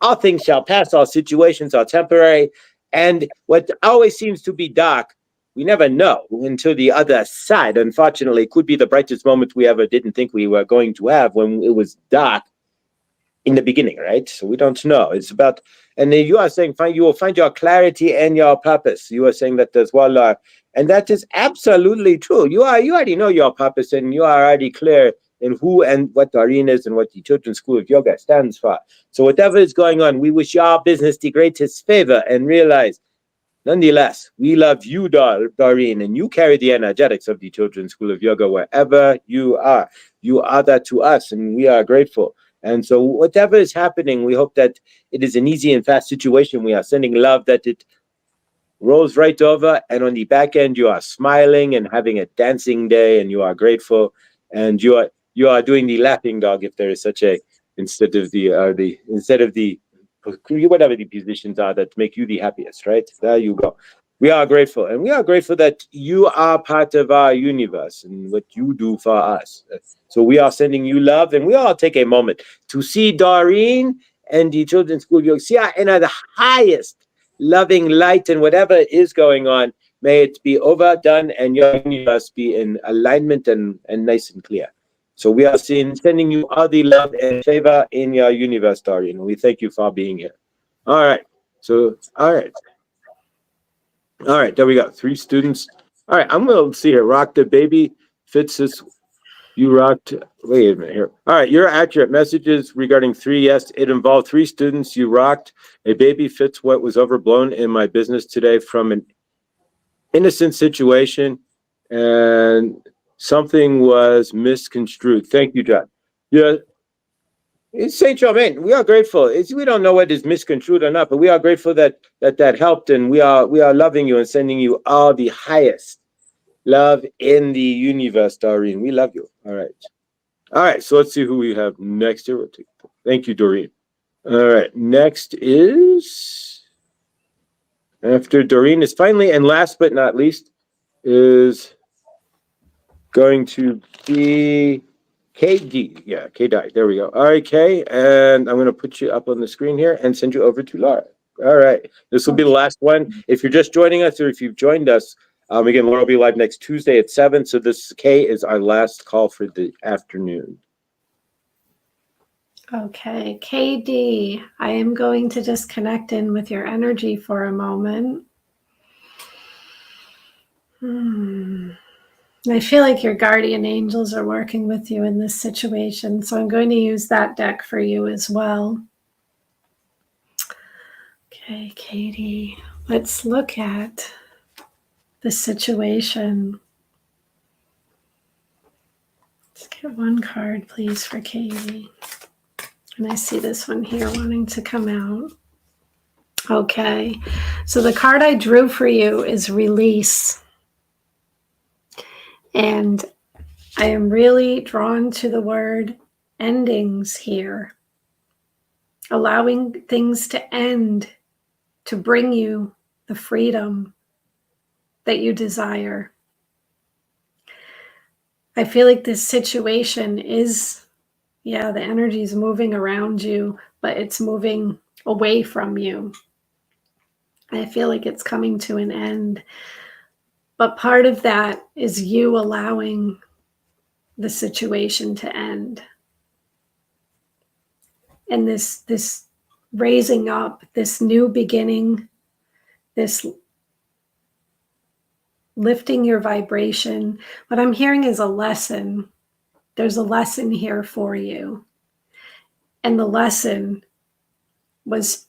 all things shall pass, all situations are temporary, and what always seems to be dark, we never know until the other side. Unfortunately, it could be the brightest moment we ever didn't think we were going to have when it was dark in the beginning, right? So we don't know. It's about, and then you are saying, you will find your clarity and your purpose. You are saying that as well, and that is absolutely true. You already know your purpose, and you are already clear in who and what Doreen is and what the Children's School of Yoga stands for. So whatever is going on, we wish your business the greatest favor and realize, nonetheless, we love you, Doreen, and you carry the energetics of the Children's School of Yoga wherever you are. You are that to us, and we are grateful. And so whatever is happening, we hope that it is an easy and fast situation. We are sending love, that it rolls right over, and on the back end you are smiling and having a dancing day, and you are grateful, and you are doing the laughing dog, if there is such a, instead of the whatever the positions are that make you the happiest, right? There you go. We are grateful, and we are grateful that you are part of our universe and what you do for us. So we are sending you love, and we all take a moment to see Doreen and the Children's School of Yoga, see our inner the highest loving light, and whatever is going on, may it be overdone and your universe be in alignment and nice and clear. So we are sending you all the love and favor in your universe, Doreen, and we thank you for being here. All right. So, all right. All right, there we go. 3 students. All right, I'm going to see here. Rock the baby fits this. You rocked. Wait a minute here. All right, you're accurate. Messages regarding 3. Yes, it involved 3 students. You rocked. A baby fits what was overblown in my business today from an innocent situation, and something was misconstrued. Thank you, John. Yeah. It's Saint Germain. We are grateful. We don't know what is misconstrued or not, but we are grateful that helped, and we are loving you and sending you all the highest love in the universe, Doreen. We love you. All right. So let's see who we have next here. Thank you, Doreen. All right. Next is, after Doreen is finally, and last but not least, is going to be KD. Yeah, KD. There we go. All right, Kay. And I'm going to put you up on the screen here and send you over to Laura. All right. This will be the last one. If you're just joining us, or if you've joined us, again, Laura will be live next Tuesday at 7. So this Kay is our last call for the afternoon. Okay, KD, I am going to just connect in with your energy for a moment. I feel like your guardian angels are working with you in this situation, so I'm going to use that deck for you as well. Okay, Katie, let's look at the situation. Let's get one card, please, for Katie. And I see this one here wanting to come out. Okay, so the card I drew for you is release. And I am really drawn to the word endings here. Allowing things to end to bring you the freedom that you desire. I feel like this situation is, the energy is moving around you, but it's moving away from you. I feel like it's coming to an end. But part of that is you allowing the situation to end. And this raising up, this new beginning, this lifting your vibration. What I'm hearing is a lesson. There's a lesson here for you. And the lesson was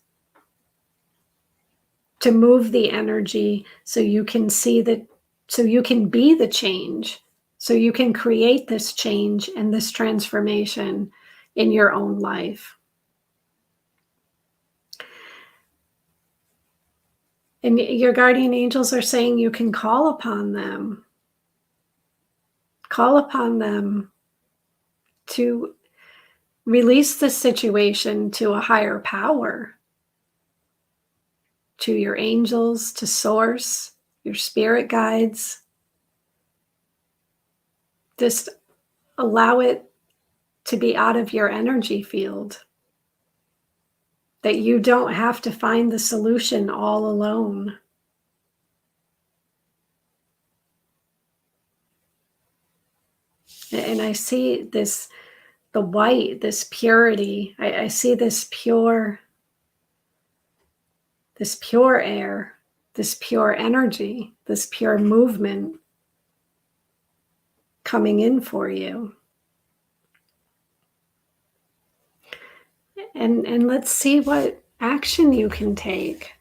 to move the energy so you can see that, so you can be the change, so you can create this change and this transformation in your own life. And your guardian angels are saying you can call upon them. Call upon them to release the situation to a higher power, to your angels, to source, your spirit guides. Just allow it to be out of your energy field. That you don't have to find the solution all alone. And I see this, the white, this purity. I see this pure air, this pure energy, this pure movement coming in for you. and let's see what action you can take.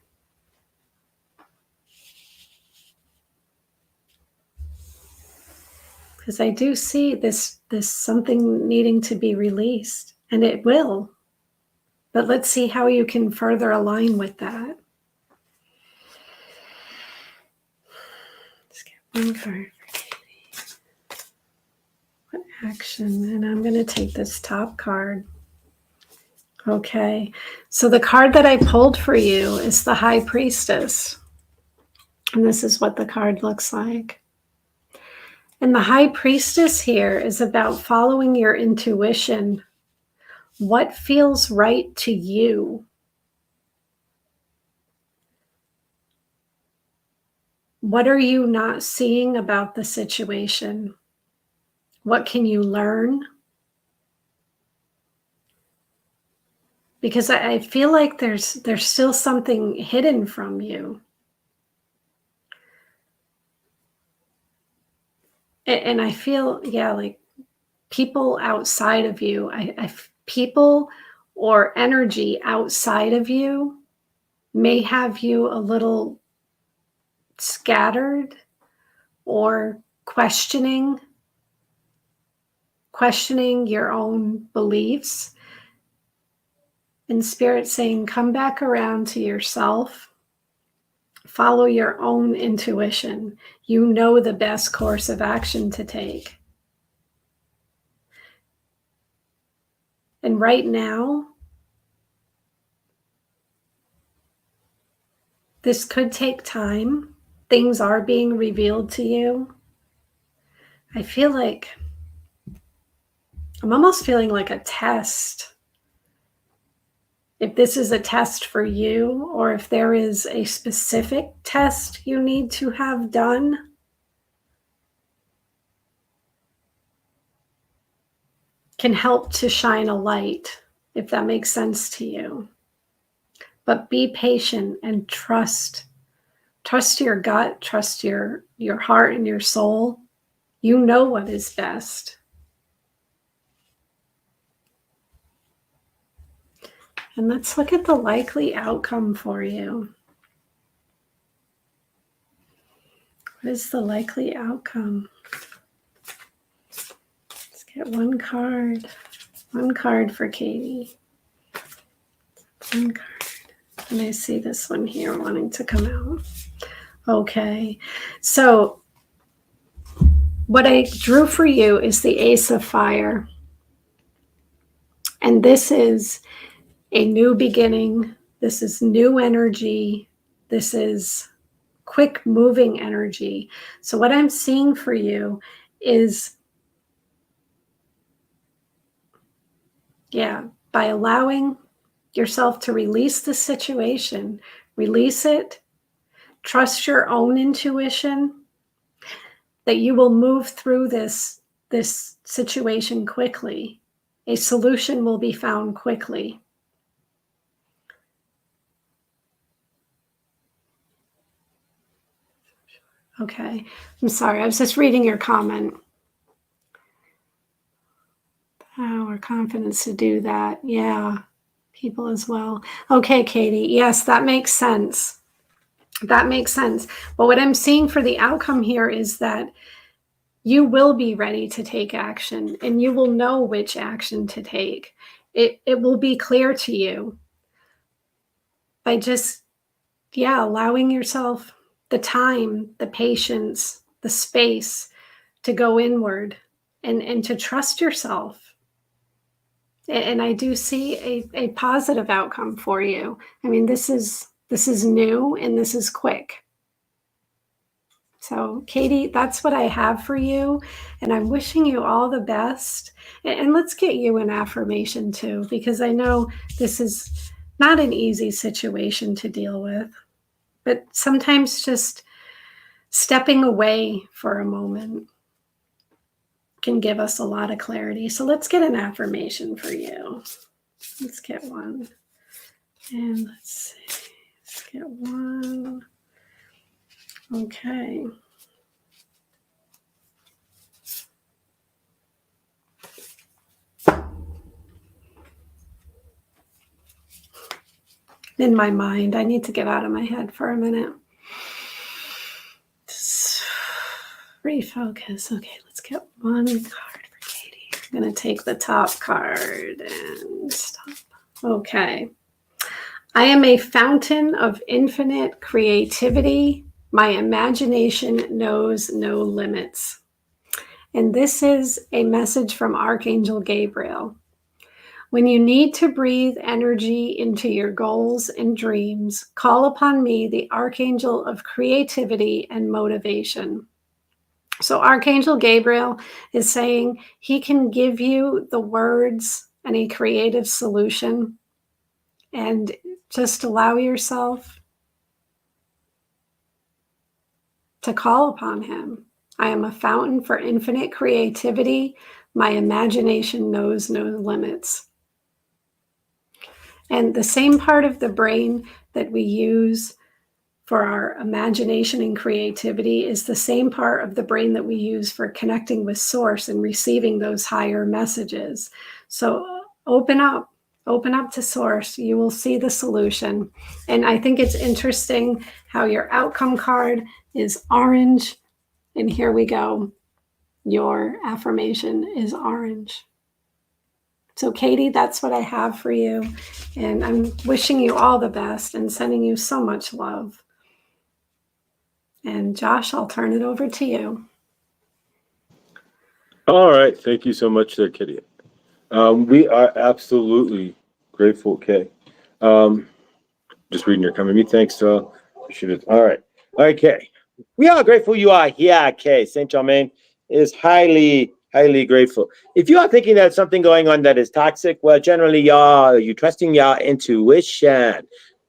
Because I do see this something needing to be released, and it will. But let's see how you can further align with that. Let's get one card for Katie. What action? And I'm going to take this top card. Okay, so the card that I pulled for you is the High Priestess. And this is what the card looks like. And the High Priestess here is about following your intuition. What feels right to you? What are you not seeing about the situation? What can you learn? Because I feel like there's still something hidden from you. And I feel, yeah, like people outside of you, people or energy outside of you may have you a little scattered or questioning your own beliefs. And Spirit saying, come back around to yourself. Follow your own intuition. You know the best course of action to take. And right now, this could take time. Things are being revealed to you. I feel like I'm almost feeling like a test. If this is a test for you, or if there is a specific test you need to have done, can help to shine a light, if that makes sense to you. But be patient and trust. Trust your gut, trust your heart and your soul. You know what is best. And let's look at the likely outcome for you. What is the likely outcome? Let's get one card. One card for Katie. One card. And I see this one here wanting to come out. Okay. So what I drew for you is the Ace of Fire. And this is a new beginning. This is new energy. This is quick moving energy. So what I'm seeing for you is, by allowing yourself to release the situation, release it, trust your own intuition, that you will move through this situation quickly. A solution will be found quickly. Okay, I'm sorry, I was just reading your comment. Power, confidence to do that. Yeah, people as well. Okay, Katie, yes, that makes sense. That makes sense. But what I'm seeing for the outcome here is that you will be ready to take action, and you will know which action to take. It will be clear to you by just, allowing yourself the time, the patience, the space to go inward and to trust yourself. And I do see a positive outcome for you. I mean, this is new and this is quick. So, Katie, that's what I have for you. And I'm wishing you all the best. And let's get you an affirmation too, because I know this is not an easy situation to deal with. But sometimes just stepping away for a moment can give us a lot of clarity. So let's get an affirmation for you. Let's get one. And let's see. Let's get one. Okay. in my mind. I need to get out of my head for a minute. Just refocus. Okay, let's get one card for Katie. I'm going to take the top card and stop. Okay. I am a fountain of infinite creativity. My imagination knows no limits. And this is a message from Archangel Gabriel. When you need to breathe energy into your goals and dreams, call upon me, the Archangel of creativity and motivation. So Archangel Gabriel is saying he can give you the words and a creative solution, and just allow yourself to call upon him. I am a fountain for infinite creativity. My imagination knows no limits. And the same part of the brain that we use for our imagination and creativity is the same part of the brain that we use for connecting with source and receiving those higher messages. So open up to source. You will see the solution. And I think it's interesting how your outcome card is orange. And here we go. Your affirmation is orange. So Katie, that's what I have for you. And I'm wishing you all the best and sending you so much love. And Josh, I'll turn it over to you. All right. Thank you so much there, Kitty. We are absolutely grateful, Kay. Just reading your comment. Thanks. Appreciate it. All right. Okay. We are grateful you are here, Kay. Saint Germain is highly, highly grateful. If you are thinking there's something going on that is toxic, well, generally, you trusting your intuition.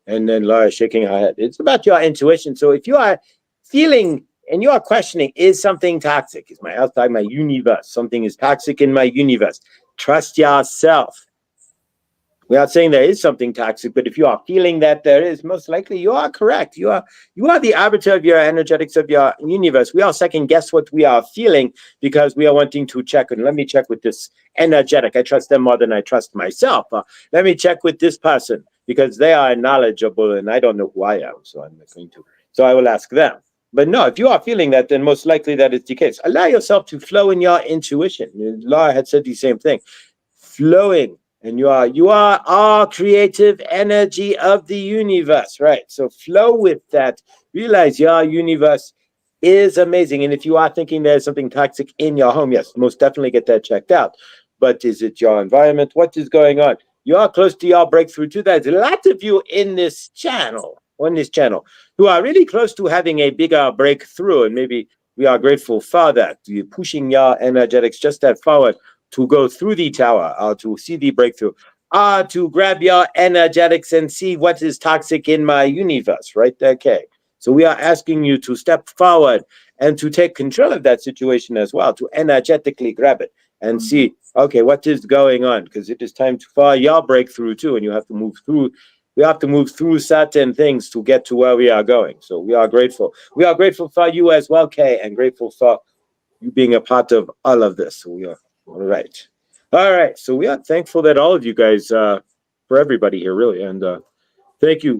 And then Laura shaking her head. It's about your intuition. So if you are feeling and you are questioning, is something toxic? Is my health like my universe? Something is toxic in my universe. Trust yourself. We are saying there is something toxic, but if you are feeling that there is, most likely you are correct. You are the arbiter of your energetics of your universe. We all second guess what we are feeling because we are wanting to check. And let me check with this energetic. I trust them more than I trust myself. Let me check with this person because they are knowledgeable and I don't know who I am. So I'm not going to. So I will ask them. But no, if you are feeling that, then most likely that is the case. Allow yourself to flow in your intuition. Laura had said the same thing. Flowing. And you are our creative energy of the universe, right? So flow with that. Realize your universe is amazing. And if you are thinking there's something toxic in your home, yes, most definitely get that checked out. But is it your environment? What is going on? You are close to your breakthrough too. There's a lot of you in this channel, who are really close to having a bigger breakthrough. And maybe we are grateful for that. You're pushing your energetics just that forward to go through the tower, to see the breakthrough, to grab your energetics and see what is toxic in my universe, right? Okay. So we are asking you to step forward and to take control of that situation as well, to energetically grab it and see, okay, what is going on? Because it is time for your breakthrough too, and you have to move through. We have to move through certain things to get to where we are going. So we are grateful. We are grateful for you as well, Kay, and grateful for you being a part of all of this. So we are. All right. So we are thankful that all of you guys, for everybody here, really, and thank you,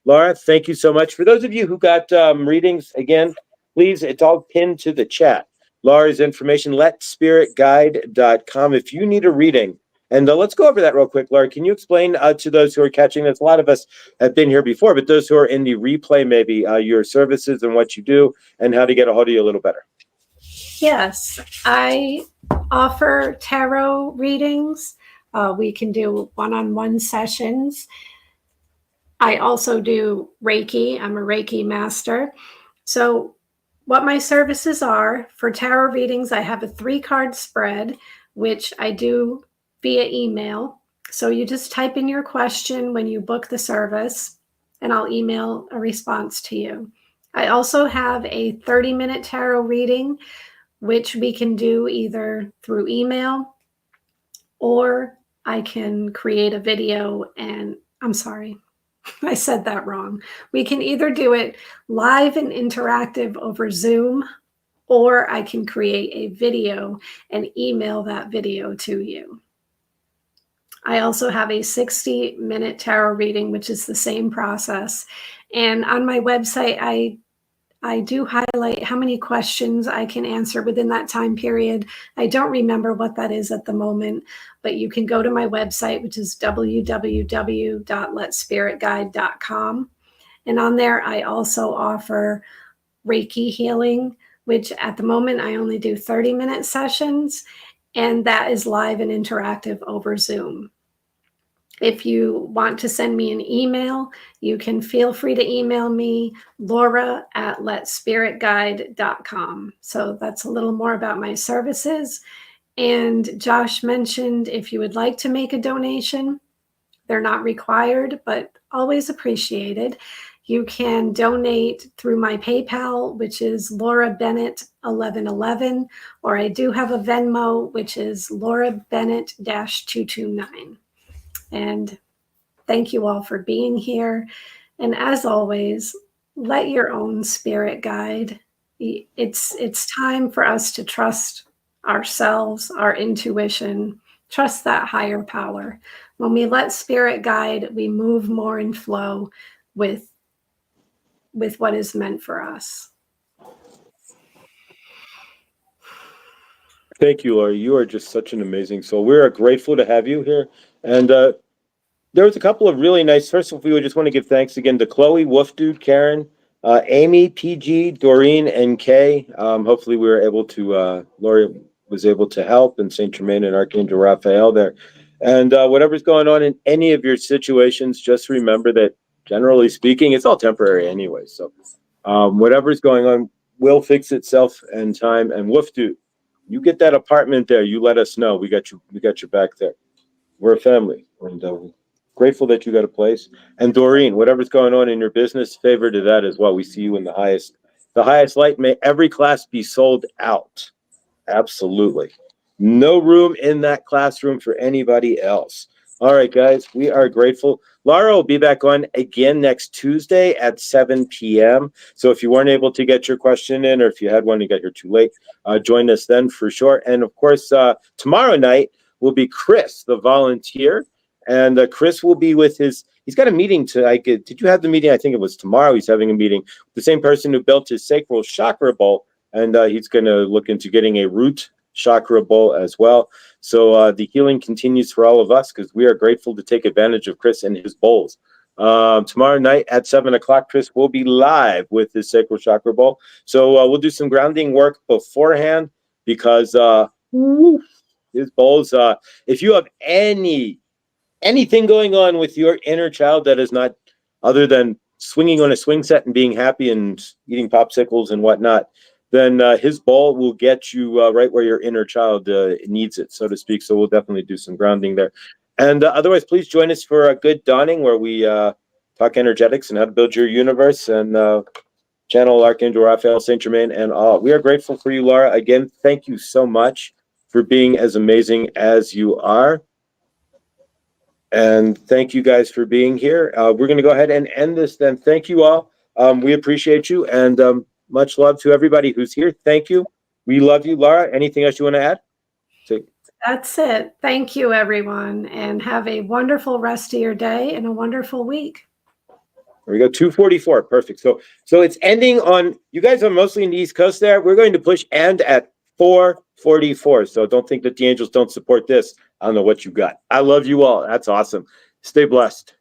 Laura. Thank you so much for those of you who got readings. Again, please, it's all pinned to the chat. Laura's information, letspiritguide.com. If you need a reading, and let's go over that real quick, Laura. Can you explain to those who are catching this? A lot of us have been here before, but those who are in the replay, maybe your services and what you do, and how to get a hold of you a little better. Yes, I offer tarot readings. We can do one-on-one sessions. I also do Reiki. I'm a Reiki master. So what my services are for tarot readings, I have a 3-card spread, which I do via email. So you just type in your question when you book the service, and I'll email a response to you. I also have a 30-minute tarot reading, which we can do either through email or I can create a video and I'm sorry, I said that wrong. We can either do it live and interactive over Zoom, or I can create a video and email that video to you. I also have a 60-minute tarot reading, which is the same process. And on my website, I do highlight how many questions I can answer within that time period. I don't remember what that is at the moment, but you can go to my website, which is www.letspiritguide.com. And on there, I also offer Reiki healing, which at the moment I only do 30-minute sessions, and that is live and interactive over Zoom. If you want to send me an email, you can feel free to email me, laura@letspiritguide.com. So that's a little more about my services. And Josh mentioned if you would like to make a donation, they're not required, but always appreciated. You can donate through my PayPal, which is Laura Bennett 1111, or I do have a Venmo, which is Laura Bennett -229. And thank you all for being here. And as always, let your own spirit guide. It's time for us to trust ourselves, our intuition, trust that higher power. When we let spirit guide, we move more in flow with what is meant for us. Thank you, Laura. You are just such an amazing soul. We are grateful to have you here. And there was a couple of really nice. First, we would just want to give thanks again to Chloe, Wolf Dude, Karen, Amy, PG, Doreen, and Kay. Hopefully, we were able to. Laura was able to help, and Saint Germain and Archangel Raphael there. And whatever's going on in any of your situations, just remember that generally speaking, it's all temporary anyway. So whatever's going on will fix itself in time. And Wolf Dude, you get that apartment there. You let us know. We got you. We got your back there. We're a family, and grateful that you got a place. And Doreen, whatever's going on in your business, favor to that as well. We see you in the highest light. May every class be sold out. Absolutely. No room in that classroom for anybody else. All right, guys, we are grateful. Laura will be back on again next Tuesday at 7 p.m. So if you weren't able to get your question in, or if you had one, you got here too late, join us then for sure. And of course, tomorrow night will be Chris, the volunteer. And Chris will be with he's got a meeting did you have the meeting? I think it was tomorrow. He's having a meeting. The same person who built his sacral chakra bowl. And he's going to look into getting a root chakra bowl as well. So the healing continues for all of us because we are grateful to take advantage of Chris and his bowls. Tomorrow night at 7 o'clock, Chris will be live with his sacral chakra bowl. So we'll do some grounding work beforehand because his bowls, if you have anything going on with your inner child that is not other than swinging on a swing set and being happy and eating popsicles and whatnot, then his ball will get you right where your inner child needs it, so to speak. So we'll definitely do some grounding there. And otherwise, please join us for a good dawning where we talk energetics and how to build your universe and channel Archangel Raphael, Saint Germain, and all. We are grateful for you, Laura. Again, thank you so much for being as amazing as you are. And thank you guys for being here. We're going to go ahead and end this then. Thank you all. We appreciate you. And much love to everybody who's here. Thank you. We love you, Laura. Anything else you want to add? That's it. Thank you, everyone. And have a wonderful rest of your day and a wonderful week. There we go. 2:44. Perfect. So it's ending on, you guys are mostly in the East Coast there. We're going to push end at 4:44. So don't think that the angels don't support this. I don't know what you got. I love you all. That's awesome. Stay blessed.